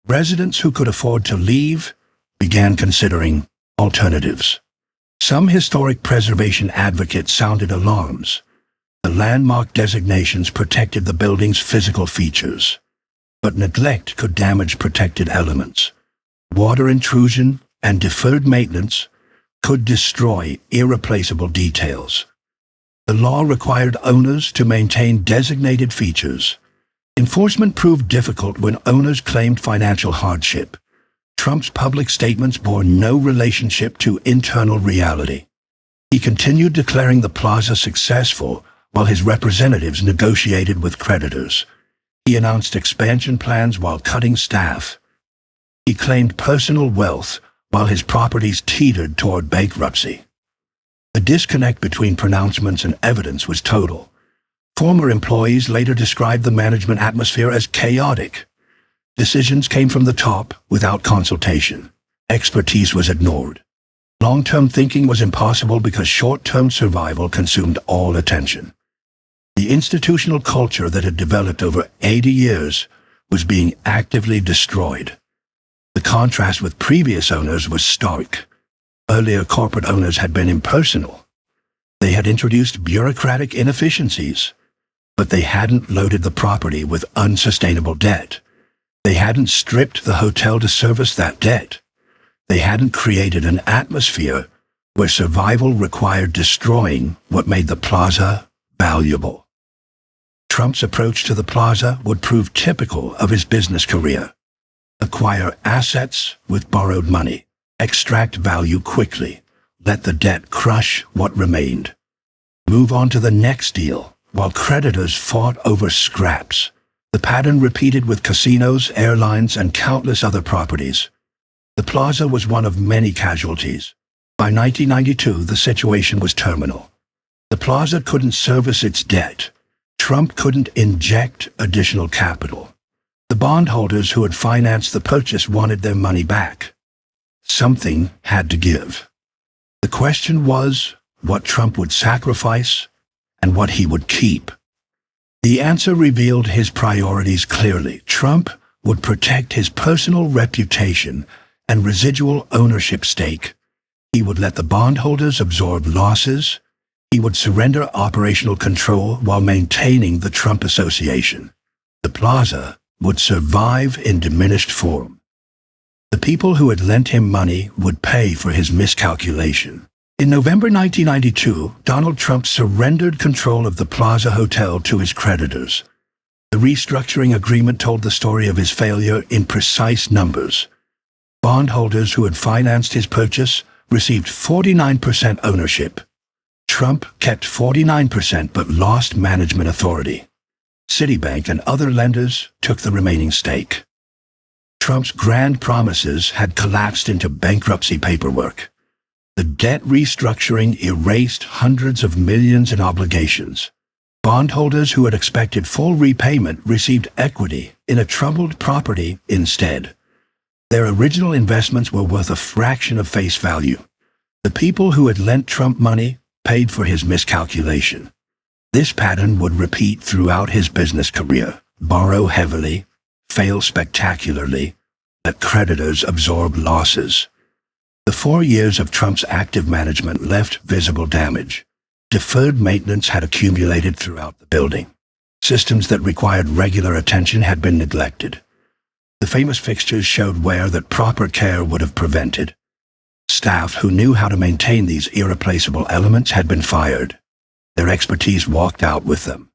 Speaker 1: Residents who could afford to leave began considering alternatives. Some historic preservation advocates sounded alarms. The landmark designations protected the building's physical features, but neglect could damage protected elements. Water intrusion and deferred maintenance could destroy irreplaceable details. The law required owners to maintain designated features. Enforcement proved difficult when owners claimed financial hardship. Trump's public statements bore no relationship to internal reality. He continued declaring the plaza successful while his representatives negotiated with creditors. He announced expansion plans while cutting staff. He claimed personal wealth while his properties teetered toward bankruptcy. The disconnect between pronouncements and evidence was total. Former employees later described the management atmosphere as chaotic. Decisions came from the top without consultation. Expertise was ignored. Long-term thinking was impossible because short-term survival consumed all attention. The institutional culture that had developed over 80 years was being actively destroyed. The contrast with previous owners was stark. Earlier corporate owners had been impersonal. They had introduced bureaucratic inefficiencies, but they hadn't loaded the property with unsustainable debt. They hadn't stripped the hotel to service that debt. They hadn't created an atmosphere where survival required destroying what made the plaza valuable. Trump's approach to the plaza would prove typical of his business career. Acquire assets with borrowed money. Extract value quickly. Let the debt crush what remained. Move on to the next deal while creditors fought over scraps. The pattern repeated with casinos, airlines, and countless other properties. The plaza was one of many casualties. By 1992, the situation was terminal. The plaza couldn't service its debt. Trump couldn't inject additional capital. The bondholders who had financed the purchase wanted their money back. Something had to give. The question was what Trump would sacrifice and what he would keep. The answer revealed his priorities clearly. Trump would protect his personal reputation and residual ownership stake. He would let the bondholders absorb losses. He would surrender operational control while maintaining the Trump Association. The plaza would survive in diminished form. The people who had lent him money would pay for his miscalculation. In November 1992, Donald Trump surrendered control of the Plaza Hotel to his creditors. The restructuring agreement told the story of his failure in precise numbers. Bondholders who had financed his purchase received 49% ownership. Trump kept 49% but lost management authority. Citibank and other lenders took the remaining stake. Trump's grand promises had collapsed into bankruptcy paperwork. The debt restructuring erased hundreds of millions in obligations. Bondholders who had expected full repayment received equity in a troubled property instead. Their original investments were worth a fraction of face value. The people who had lent Trump money paid for his miscalculation. This pattern would repeat throughout his business career. Borrow heavily, fail spectacularly, let creditors absorb losses. The 4 years of Trump's active management left visible damage. Deferred maintenance had accumulated throughout the building. Systems that required regular attention had been neglected. The famous fixtures showed wear that proper care would have prevented. Staff who knew how to maintain these irreplaceable elements had been fired. Their expertise walked out with them.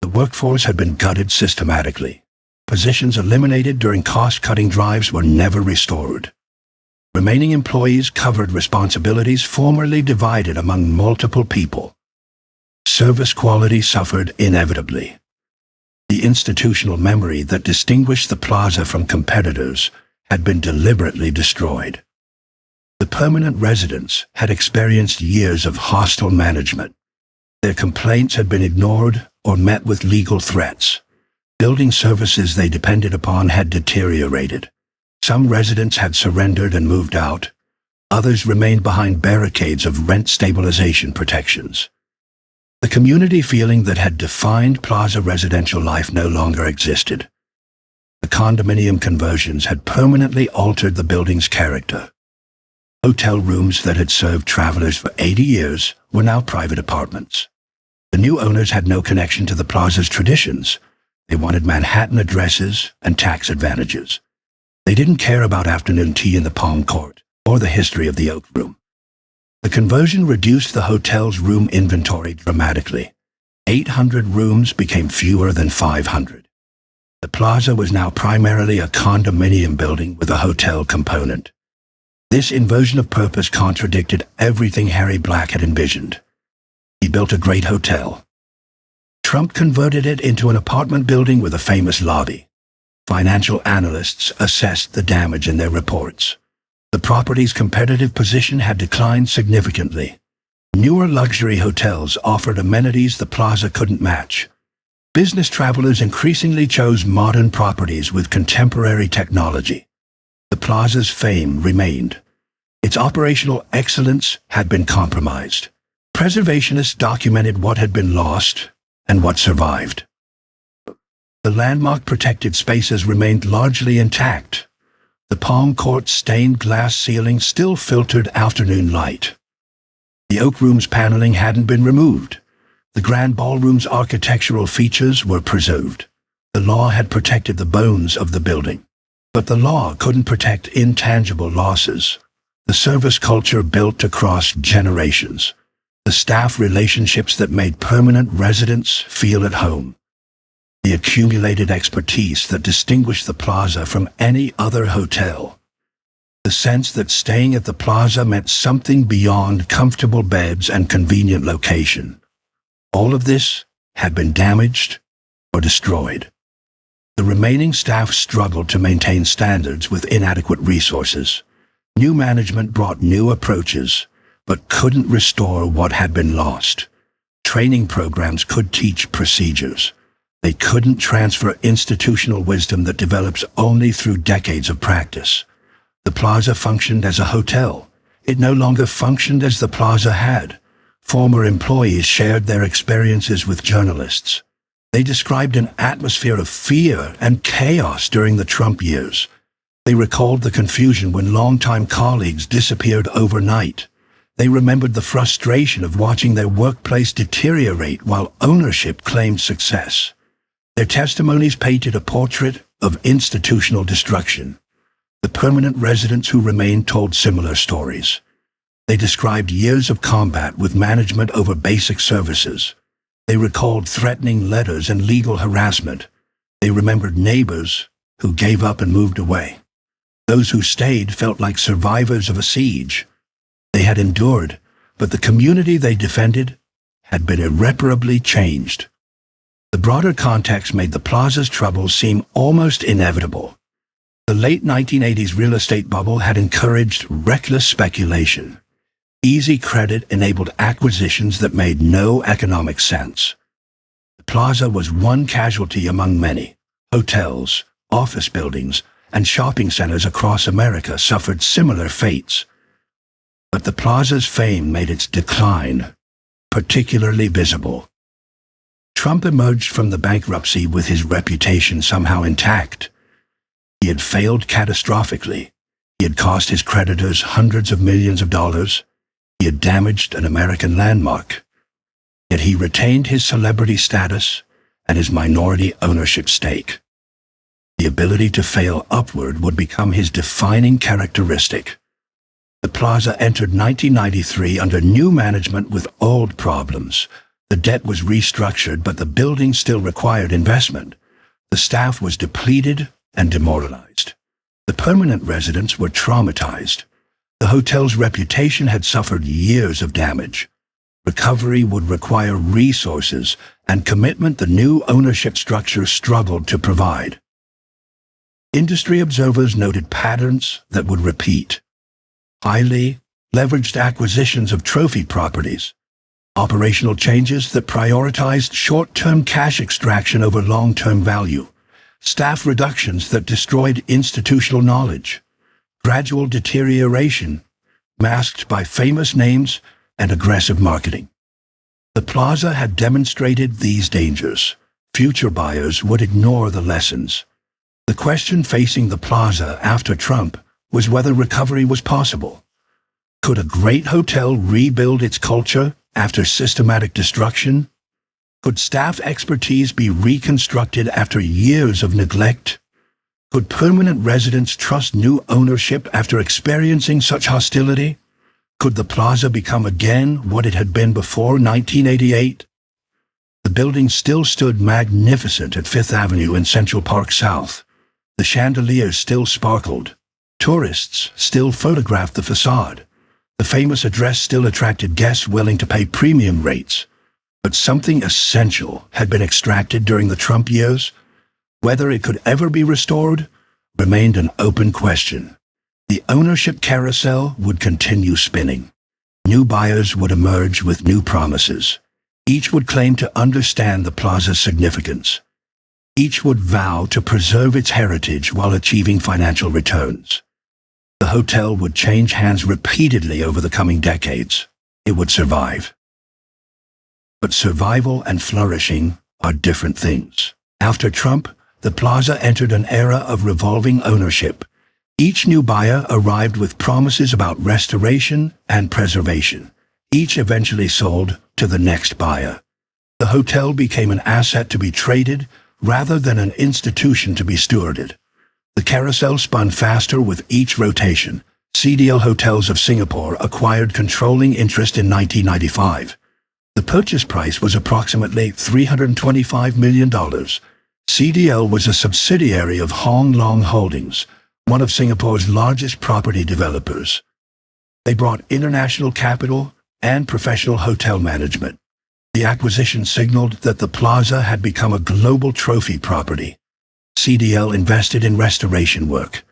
Speaker 1: The workforce had been gutted systematically. Positions eliminated during cost-cutting drives were never restored. Remaining employees covered responsibilities formerly divided among multiple people. Service quality suffered inevitably. The institutional memory that distinguished the plaza from competitors had been deliberately destroyed. The permanent residents had experienced years of hostile management. Their complaints had been ignored or met with legal threats. Building services they depended upon had deteriorated. Some residents had surrendered and moved out. Others remained behind barricades of rent stabilization protections. The community feeling that had defined plaza residential life no longer existed. The condominium conversions had permanently altered the building's character. Hotel rooms that had served travelers for 80 years were now private apartments. The new owners had no connection to the plaza's traditions. They wanted Manhattan addresses and tax advantages. They didn't care about afternoon tea in the Palm Court or the history of the Oak Room. The conversion reduced the hotel's room inventory dramatically. 800 rooms became fewer than 500. The plaza was now primarily a condominium building with a hotel component. This inversion of purpose contradicted everything Harry Black had envisioned. He built a great hotel. Trump converted it into an apartment building with a famous lobby. Financial analysts assessed the damage in their reports. The property's competitive position had declined significantly. Newer luxury hotels offered amenities the plaza couldn't match. Business travelers increasingly chose modern properties with contemporary technology. The plaza's fame remained. Its operational excellence had been compromised. Preservationists documented what had been lost and what survived. The landmark protected spaces remained largely intact. The Palm Court's stained glass ceiling still filtered afternoon light. The Oak Room's paneling hadn't been removed. The Grand Ballroom's architectural features were preserved. The law had protected the bones of the building. But the law couldn't protect intangible losses. The service culture built across generations. The staff relationships that made permanent residents feel at home. The accumulated expertise that distinguished the plaza from any other hotel. The sense that staying at the plaza meant something beyond comfortable beds and convenient location. All of this had been damaged or destroyed. The remaining staff struggled to maintain standards with inadequate resources. New management brought new approaches, but couldn't restore what had been lost. training programs could teach procedures. They couldn't transfer institutional wisdom that develops only through decades of practice. The plaza functioned as a hotel. It no longer functioned as the plaza had. Former employees shared their experiences with journalists. They described an atmosphere of fear and chaos during the Trump years. They recalled the confusion when longtime colleagues disappeared overnight. They remembered the frustration of watching their workplace deteriorate while ownership claimed success. Their testimonies painted a portrait of institutional destruction. The permanent residents who remained told similar stories. They described years of combat with management over basic services. They recalled threatening letters and legal harassment. They remembered neighbors who gave up and moved away. Those who stayed felt like survivors of a siege. They had endured, but the community they defended had been irreparably changed. The broader context made the plaza's troubles seem almost inevitable. The late 1980s real estate bubble had encouraged reckless speculation. Easy credit enabled acquisitions that made no economic sense. The plaza was one casualty among many. Hotels, office buildings, and shopping centers across America suffered similar fates. But the plaza's fame made its decline particularly visible. Trump emerged from the bankruptcy with his reputation somehow intact. He had failed catastrophically. He had cost his creditors hundreds of millions of dollars. He had damaged an American landmark. Yet he retained his celebrity status and his minority ownership stake. The ability to fail upward would become his defining characteristic. The plaza entered 1993 under new management with old problems. The debt was restructured, but the building still required investment. The staff was depleted and demoralized. The permanent residents were traumatized. The hotel's reputation had suffered years of damage. Recovery would require resources and commitment the new ownership structure struggled to provide. Industry observers noted patterns that would repeat. Highly leveraged acquisitions of trophy properties, operational changes that prioritized short-term cash extraction over long-term value, staff reductions that destroyed institutional knowledge, gradual deterioration masked by famous names and aggressive marketing. The plaza had demonstrated these dangers. Future buyers would ignore the lessons. The question facing the plaza after Trump was whether recovery was possible. Could a great hotel rebuild its culture after systematic destruction? Could staff expertise be reconstructed after years of neglect? Could permanent residents trust new ownership after experiencing such hostility? Could the plaza become again what it had been before 1988? The building still stood magnificent at Fifth Avenue in Central Park South. The chandeliers still sparkled. Tourists still photographed the facade. The famous address still attracted guests willing to pay premium rates. But something essential had been extracted during the Trump years. Whether it could ever be restored remained an open question. The ownership carousel would continue spinning. New buyers would emerge with new promises. Each would claim to understand the plaza's significance. Each would vow to preserve its heritage while achieving financial returns. The hotel would change hands repeatedly over the coming decades. It would survive. But survival and flourishing are different things. After Trump, the plaza entered an era of revolving ownership. Each new buyer arrived with promises about restoration and preservation. Each eventually sold to the next buyer. The hotel became an asset to be traded rather than an institution to be stewarded. The carousel spun faster with each rotation. CDL Hotels of Singapore acquired controlling interest in 1995. The purchase price was approximately $325 million. CDL was a subsidiary of Hong Leong Holdings, one of Singapore's largest property developers. They brought international capital and professional hotel management. The acquisition signaled that the plaza had become a global trophy property. CDL invested in restoration work.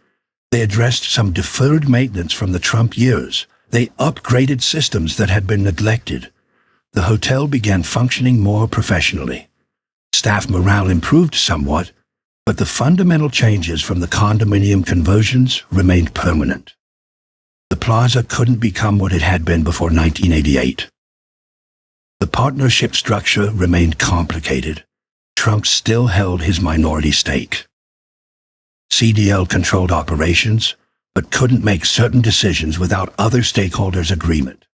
Speaker 1: They addressed some deferred maintenance from the Trump years. They upgraded systems that had been neglected. the hotel began functioning more professionally. Staff morale improved somewhat, but the fundamental changes from the condominium conversions remained permanent. The plaza couldn't become what it had been before 1988. The partnership structure remained complicated. Trump still held his minority stake. CDL controlled operations, but couldn't make certain decisions without other stakeholders' agreement.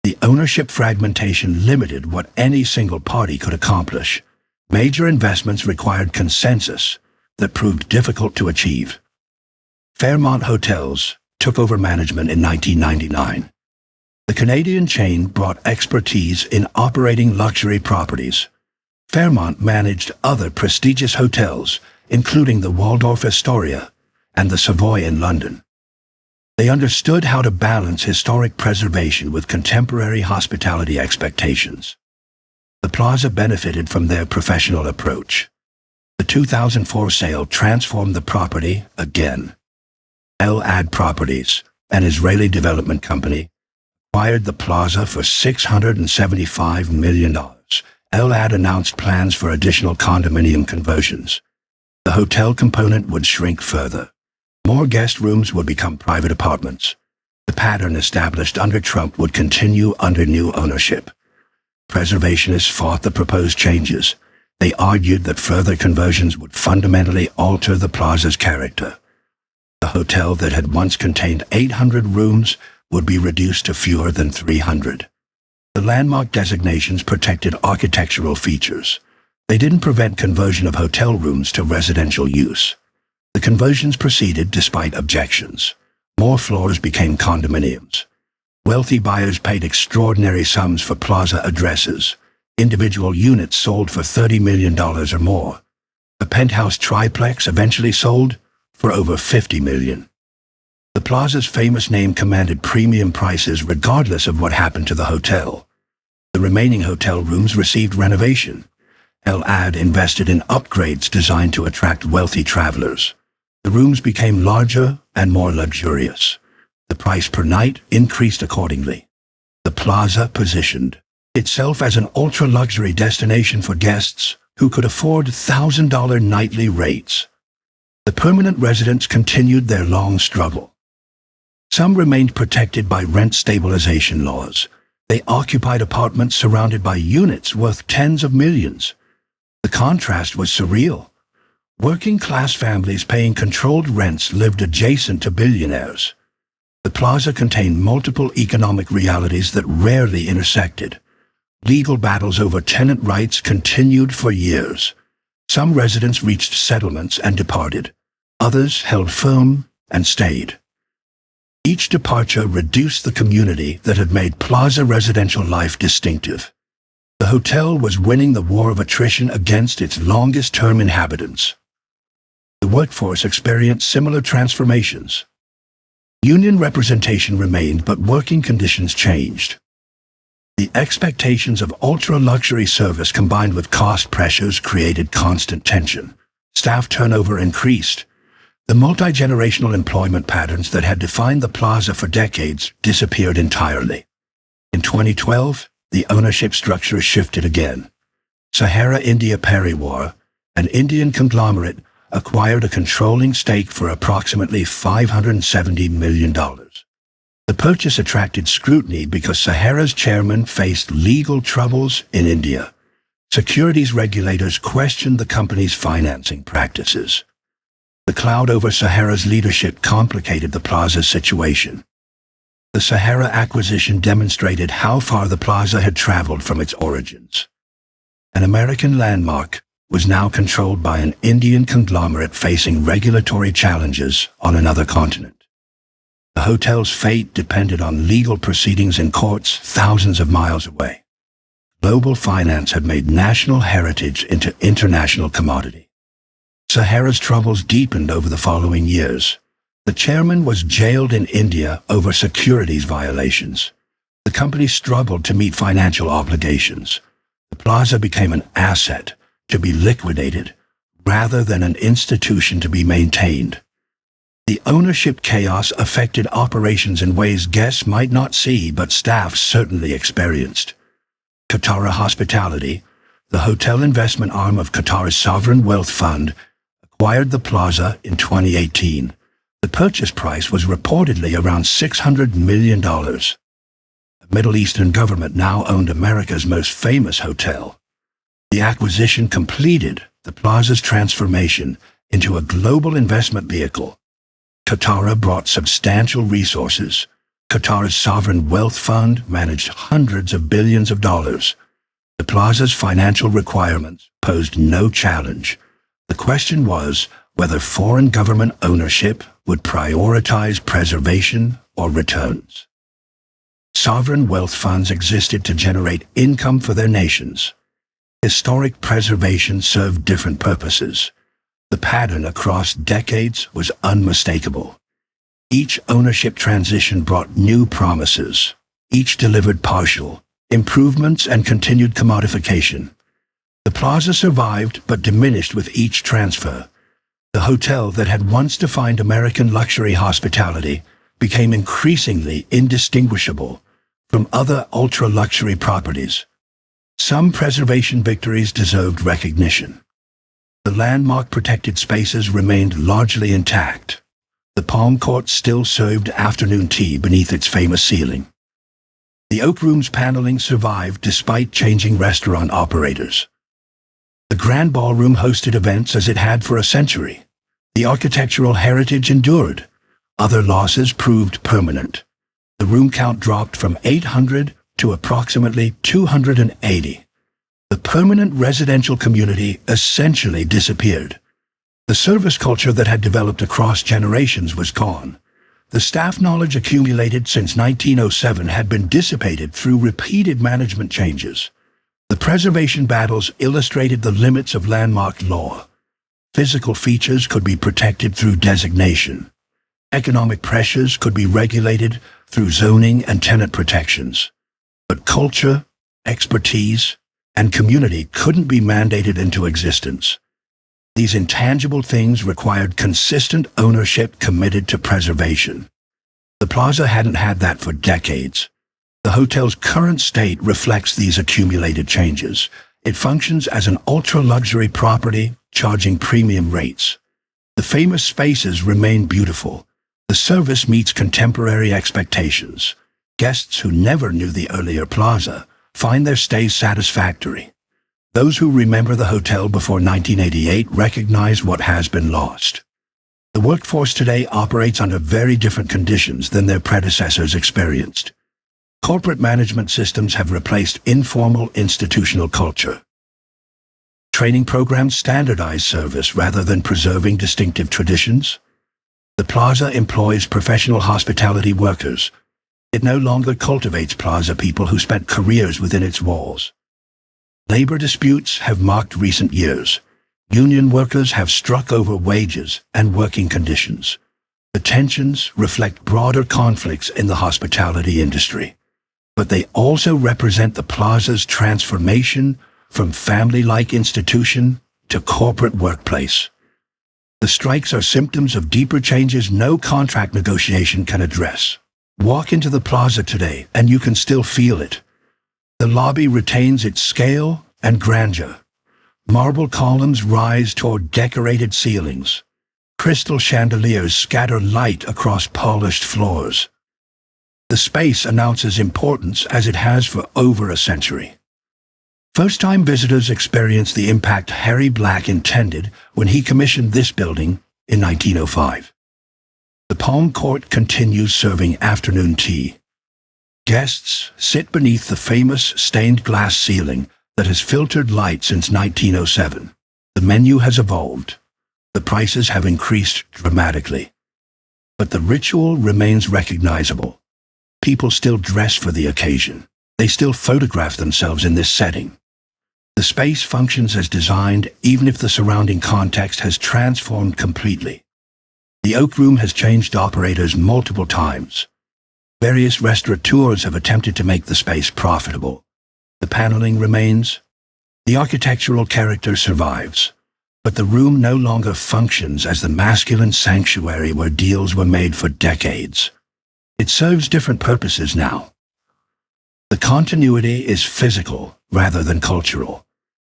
Speaker 1: The ownership fragmentation limited what any single party could accomplish. Major investments required consensus that proved difficult to achieve. Fairmont Hotels took over management in 1999. The Canadian chain brought expertise in operating luxury properties. Fairmont managed other prestigious hotels, including the Waldorf Astoria and the Savoy in London. They understood how to balance historic preservation with contemporary hospitality expectations. The plaza benefited from their professional approach. The 2004 sale transformed the property again. Gilded Properties, an Israeli development company, acquired the plaza for $675 million. Gilded announced plans for additional condominium conversions. The hotel component would shrink further. More guest rooms would become private apartments. The pattern established under Trump would continue under new ownership. Preservationists fought the proposed changes. They argued that further conversions would fundamentally alter the plaza's character. The hotel that had once contained 800 rooms would be reduced to fewer than 300. The landmark designations protected architectural features. They didn't prevent conversion of hotel rooms to residential use. The conversions proceeded despite objections. More floors became condominiums. Wealthy buyers paid extraordinary sums for plaza addresses. Individual units sold for $30 million or more. A penthouse triplex eventually sold for over $50 million. The plaza's famous name commanded premium prices regardless of what happened to the hotel. The remaining hotel rooms received renovation. Gilded invested in upgrades designed to attract wealthy travelers. The rooms became larger and more luxurious. The price per night increased accordingly. The plaza positioned itself as an ultra-luxury destination for guests who could afford $1,000 nightly rates. The permanent residents continued their long struggle. Some remained protected by rent stabilization laws. They occupied apartments surrounded by units worth tens of millions. The contrast was surreal. Working-class families paying controlled rents lived adjacent to billionaires. The plaza contained multiple economic realities that rarely intersected. Legal battles over tenant rights continued for years. Some residents reached settlements and departed. Others held firm and stayed. Each departure reduced the community that had made plaza residential life distinctive. The hotel was winning the war of attrition against its longest-term inhabitants. The workforce experienced similar transformations. Union representation remained, but working conditions changed. The expectations of ultra-luxury service combined with cost pressures created constant tension. Staff turnover increased. The multi-generational employment patterns that had defined the plaza for decades disappeared entirely. In 2012, the ownership structure shifted again. Sahara India Pariwar, an Indian conglomerate, acquired a controlling stake for approximately $570 million. The purchase attracted scrutiny because Sahara's chairman faced legal troubles in India. Securities regulators questioned the company's financing practices. The cloud over Sahara's leadership complicated the plaza's situation. The Sahara acquisition demonstrated how far the plaza had traveled from its origins. An American landmark was now controlled by an Indian conglomerate facing regulatory challenges on another continent. The hotel's fate depended on legal proceedings in courts thousands of miles away. Global finance had made national heritage into international commodity. Sahara's troubles deepened over the following years. The chairman was jailed in India over securities violations. The company struggled to meet financial obligations. The plaza became an asset to be liquidated rather than an institution to be maintained. The ownership chaos affected operations in ways guests might not see, but staff certainly experienced. Katara Hospitality, the hotel investment arm of Qatar's sovereign wealth fund, acquired the plaza in 2018. The purchase price was reportedly around $600 million. The Middle Eastern government now owned America's most famous hotel. The acquisition completed the plaza's transformation into a global investment vehicle. Qatar brought substantial resources. Qatar's sovereign wealth fund managed hundreds of billions of dollars. The plaza's financial requirements posed no challenge. The question was whether foreign government ownership would prioritize preservation or returns. Sovereign wealth funds existed to generate income for their nations. Historic preservation served different purposes. The pattern across decades was unmistakable. Each ownership transition brought new promises. Each delivered partial improvements and continued commodification. The plaza survived but diminished with each transfer. The hotel that had once defined American luxury hospitality became increasingly indistinguishable from other ultra-luxury properties. Some preservation victories deserved recognition. The landmark protected spaces remained largely intact. The Palm Court still served afternoon tea beneath its famous ceiling. The Oak Room's paneling survived despite changing restaurant operators. The Grand Ballroom hosted events as it had for a century. The architectural heritage endured. Other losses proved permanent. The room count dropped from 800 to approximately 280. The permanent residential community essentially disappeared. The service culture that had developed across generations was gone. The staff knowledge accumulated since 1907 had been dissipated through repeated management changes. The preservation battles illustrated the limits of landmark law. Physical features could be protected through designation. Economic pressures could be regulated through zoning and tenant protections. But culture, expertise, and community couldn't be mandated into existence. These intangible things required consistent ownership committed to preservation. The plaza hadn't had that for decades. The hotel's current state reflects these accumulated changes. It functions as an ultra-luxury property, charging premium rates. The famous spaces remain beautiful. The service meets contemporary expectations. Guests who never knew the earlier plaza find their stays satisfactory. Those who remember the hotel before 1988 recognize what has been lost. The workforce today operates under very different conditions than their predecessors experienced. Corporate management systems have replaced informal institutional culture. Training programs standardize service rather than preserving distinctive traditions. The plaza employs professional hospitality workers. It no longer cultivates plaza people who spent careers within its walls. Labor disputes have marked recent years. Union workers have struck over wages and working conditions. The tensions reflect broader conflicts in the hospitality industry. But they also represent the plaza's transformation from family-like institution to corporate workplace. The strikes are symptoms of deeper changes no contract negotiation can address. Walk into the plaza today and you can still feel it. The lobby retains its scale and grandeur. Marble columns rise toward decorated ceilings. Crystal chandeliers scatter light across polished floors. The space announces importance as it has for over a century. First-time visitors experience the impact Harry Black intended when he commissioned this building in 1905. The Palm Court continues serving afternoon tea. Guests sit beneath the famous stained glass ceiling that has filtered light since 1907. The menu has evolved. The prices have increased dramatically. But the ritual remains recognizable. People still dress for the occasion. They still photograph themselves in this setting. The space functions as designed even if the surrounding context has transformed completely. The Oak Room has changed operators multiple times. Various restaurateurs have attempted to make the space profitable. The paneling remains. The architectural character survives. But the room no longer functions as the masculine sanctuary where deals were made for decades. It serves different purposes now. The continuity is physical rather than cultural.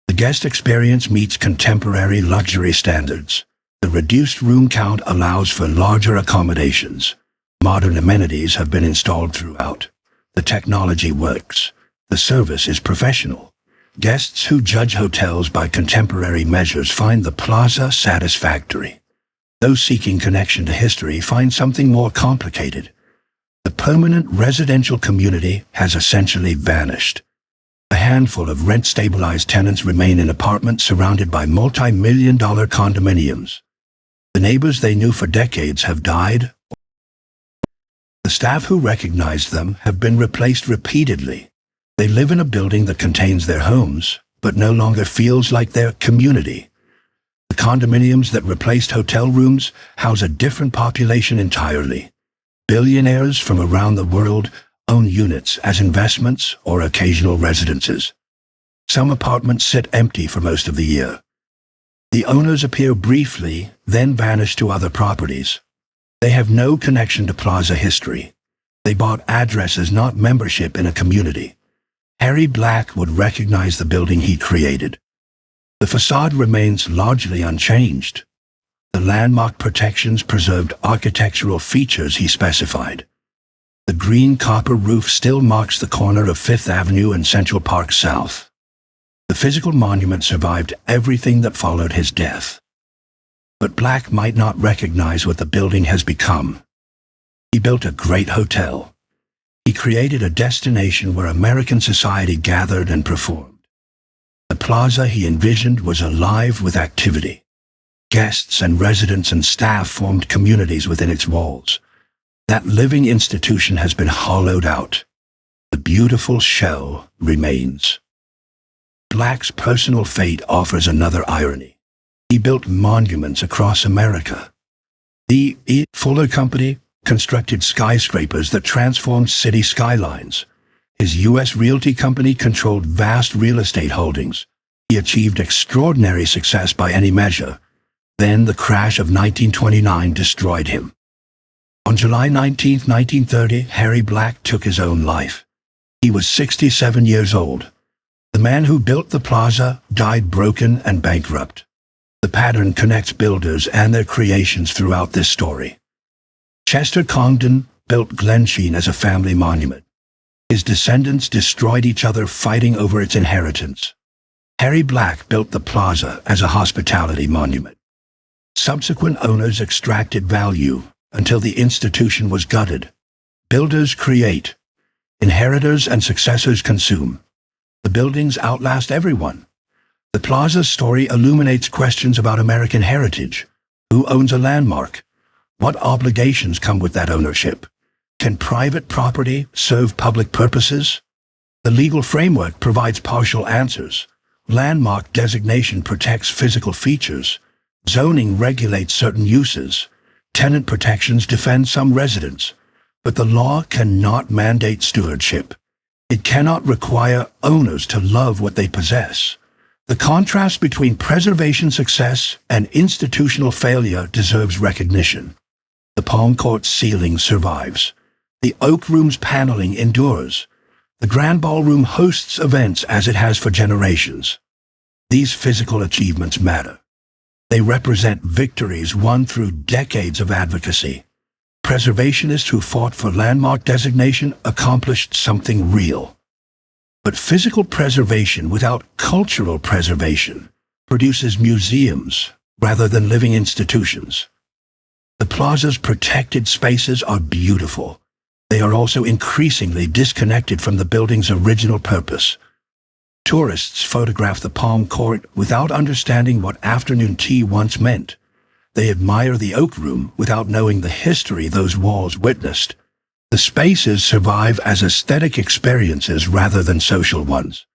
Speaker 1: The guest experience meets contemporary luxury standards. The reduced room count allows for larger accommodations. Modern amenities have been installed throughout. The technology works. The service is professional. Guests who judge hotels by contemporary measures find the plaza satisfactory. Those seeking connection to history find something more complicated. The permanent residential community has essentially vanished. A handful of rent-stabilized tenants remain in apartments surrounded by multi-million-dollar condominiums. The neighbors they knew for decades have died. The staff who recognized them have been replaced repeatedly. They live in a building that contains their homes, but no longer feels like their community. The condominiums that replaced hotel rooms house a different population entirely. Billionaires from around the world own units as investments or occasional residences. Some apartments sit empty for most of the year. The owners appear briefly, then vanish to other properties. They have no connection to plaza history. They bought addresses, not membership in a community. Harry Black would recognize the building he created. The facade remains largely unchanged. The landmark protections preserved architectural features he specified. The green copper roof still marks the corner of Fifth Avenue and Central Park South. The physical monument survived everything that followed his death. But Black might not recognize what the building has become. He built a great hotel. He created a destination where American society gathered and performed. The plaza he envisioned was alive with activity. Guests and residents and staff formed communities within its walls. That living institution has been hollowed out. The beautiful shell remains. Black's personal fate offers another irony. He built monuments across America. The E. Fuller Company constructed skyscrapers that transformed city skylines. His U.S. Realty Company controlled vast real estate holdings. He achieved extraordinary success by any measure. Then the crash of 1929 destroyed him. On July 19, 1930, Harry Black took his own life. He was 67 years old. The man who built the plaza died broken and bankrupt. The pattern connects builders and their creations throughout this story. Chester Congdon built Glensheen as a family monument. His descendants destroyed each other fighting over its inheritance. Harry Black built the plaza as a hospitality monument. Subsequent owners extracted value until the institution was gutted. Builders create. Inheritors and successors consume. The buildings outlast everyone. The plaza's story illuminates questions about American heritage. Who owns a landmark? What obligations come with that ownership? Can private property serve public purposes? The legal framework provides partial answers. Landmark designation protects physical features. Zoning regulates certain uses. Tenant protections defend some residents. But the law cannot mandate stewardship. It cannot require owners to love what they possess. The contrast between preservation success and institutional failure deserves recognition. The Palm Court ceiling survives. The Oak Room's paneling endures. The Grand Ballroom hosts events as it has for generations. These physical achievements matter. They represent victories won through decades of advocacy. Preservationists who fought for landmark designation accomplished something real. But physical preservation without cultural preservation produces museums rather than living institutions. The plaza's protected spaces are beautiful. They are also increasingly disconnected from the building's original purpose. Tourists photograph the Palm Court without understanding what afternoon tea once meant. They admire the Oak Room without knowing the history those walls witnessed. The spaces survive as aesthetic experiences rather than social ones.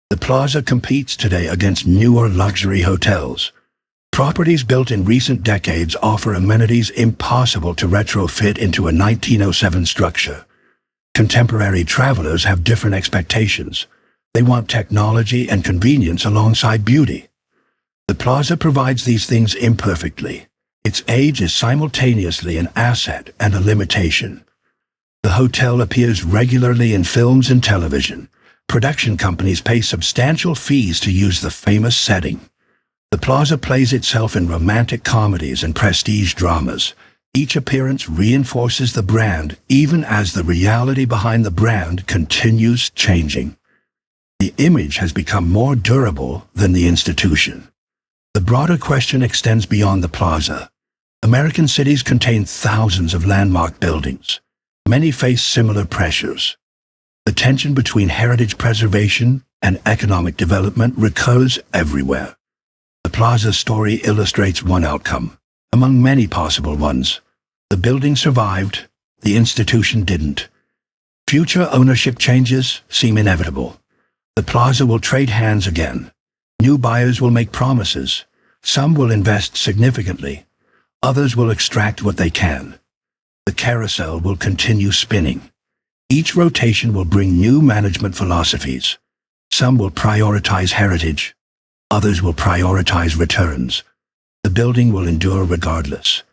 Speaker 1: The plaza competes today against newer luxury hotels. Properties built in recent decades offer amenities impossible to retrofit into a 1907 structure. Contemporary travelers have different expectations. They want technology and convenience alongside beauty. The plaza provides these things imperfectly. Its age is simultaneously an asset and a limitation. The hotel appears regularly in films and television. Production companies pay substantial fees to use the famous setting. The plaza plays itself in romantic comedies and prestige dramas. Each appearance reinforces the brand, even as the reality behind the brand continues changing. The image has become more durable than the institution. The broader question extends beyond the plaza. American cities contain thousands of landmark buildings. Many face similar pressures. The tension between heritage preservation and economic development recurs everywhere. The plaza's story illustrates one outcome, among many possible ones. The building survived, the institution didn't. Future ownership changes seem inevitable. The plaza will trade hands again. New buyers will make promises. Some will invest significantly. Others will extract what they can. The carousel will continue spinning. Each rotation will bring new management philosophies. Some will prioritize heritage. Others will prioritize returns. The building will endure regardless.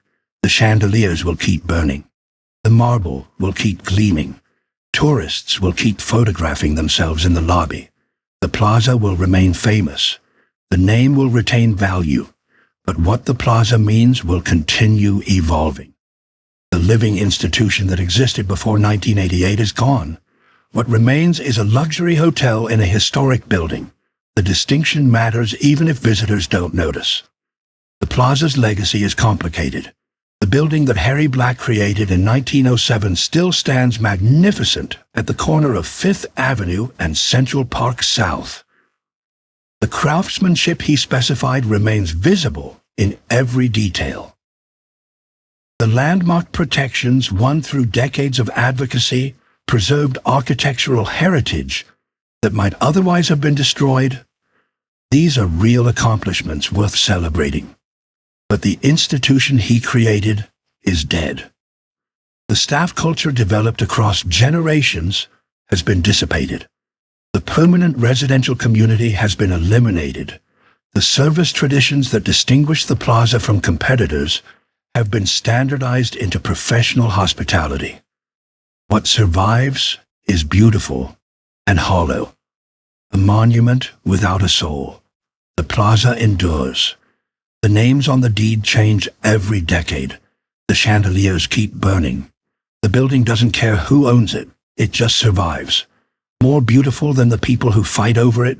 Speaker 1: The chandeliers will keep burning. The marble will keep gleaming. Tourists will keep photographing themselves in the lobby. The plaza will remain famous. The name will retain value. But what the plaza means will continue evolving. The living institution that existed before 1988 is gone. What remains is a luxury hotel in a historic building. The distinction matters even if visitors don't notice. The plaza's legacy is complicated. The building that Harry Black created in 1907 still stands magnificent at the corner of 5th Avenue and Central Park South. The craftsmanship he specified remains visible in every detail. The landmark protections won through decades of advocacy preserved architectural heritage that might otherwise have been destroyed. These are real accomplishments worth celebrating. But the institution he created is dead. The staff culture developed across generations has been dissipated. The permanent residential community has been eliminated. The service traditions that distinguish the plaza from competitors have been standardized into professional hospitality. What survives is beautiful and hollow. A monument without a soul. The plaza endures. The names on the deed change every decade. The chandeliers keep burning. The building doesn't care who owns it. It just survives. More beautiful than the people who fight over it.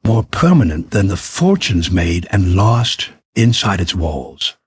Speaker 1: More permanent than the fortunes made and lost inside its walls.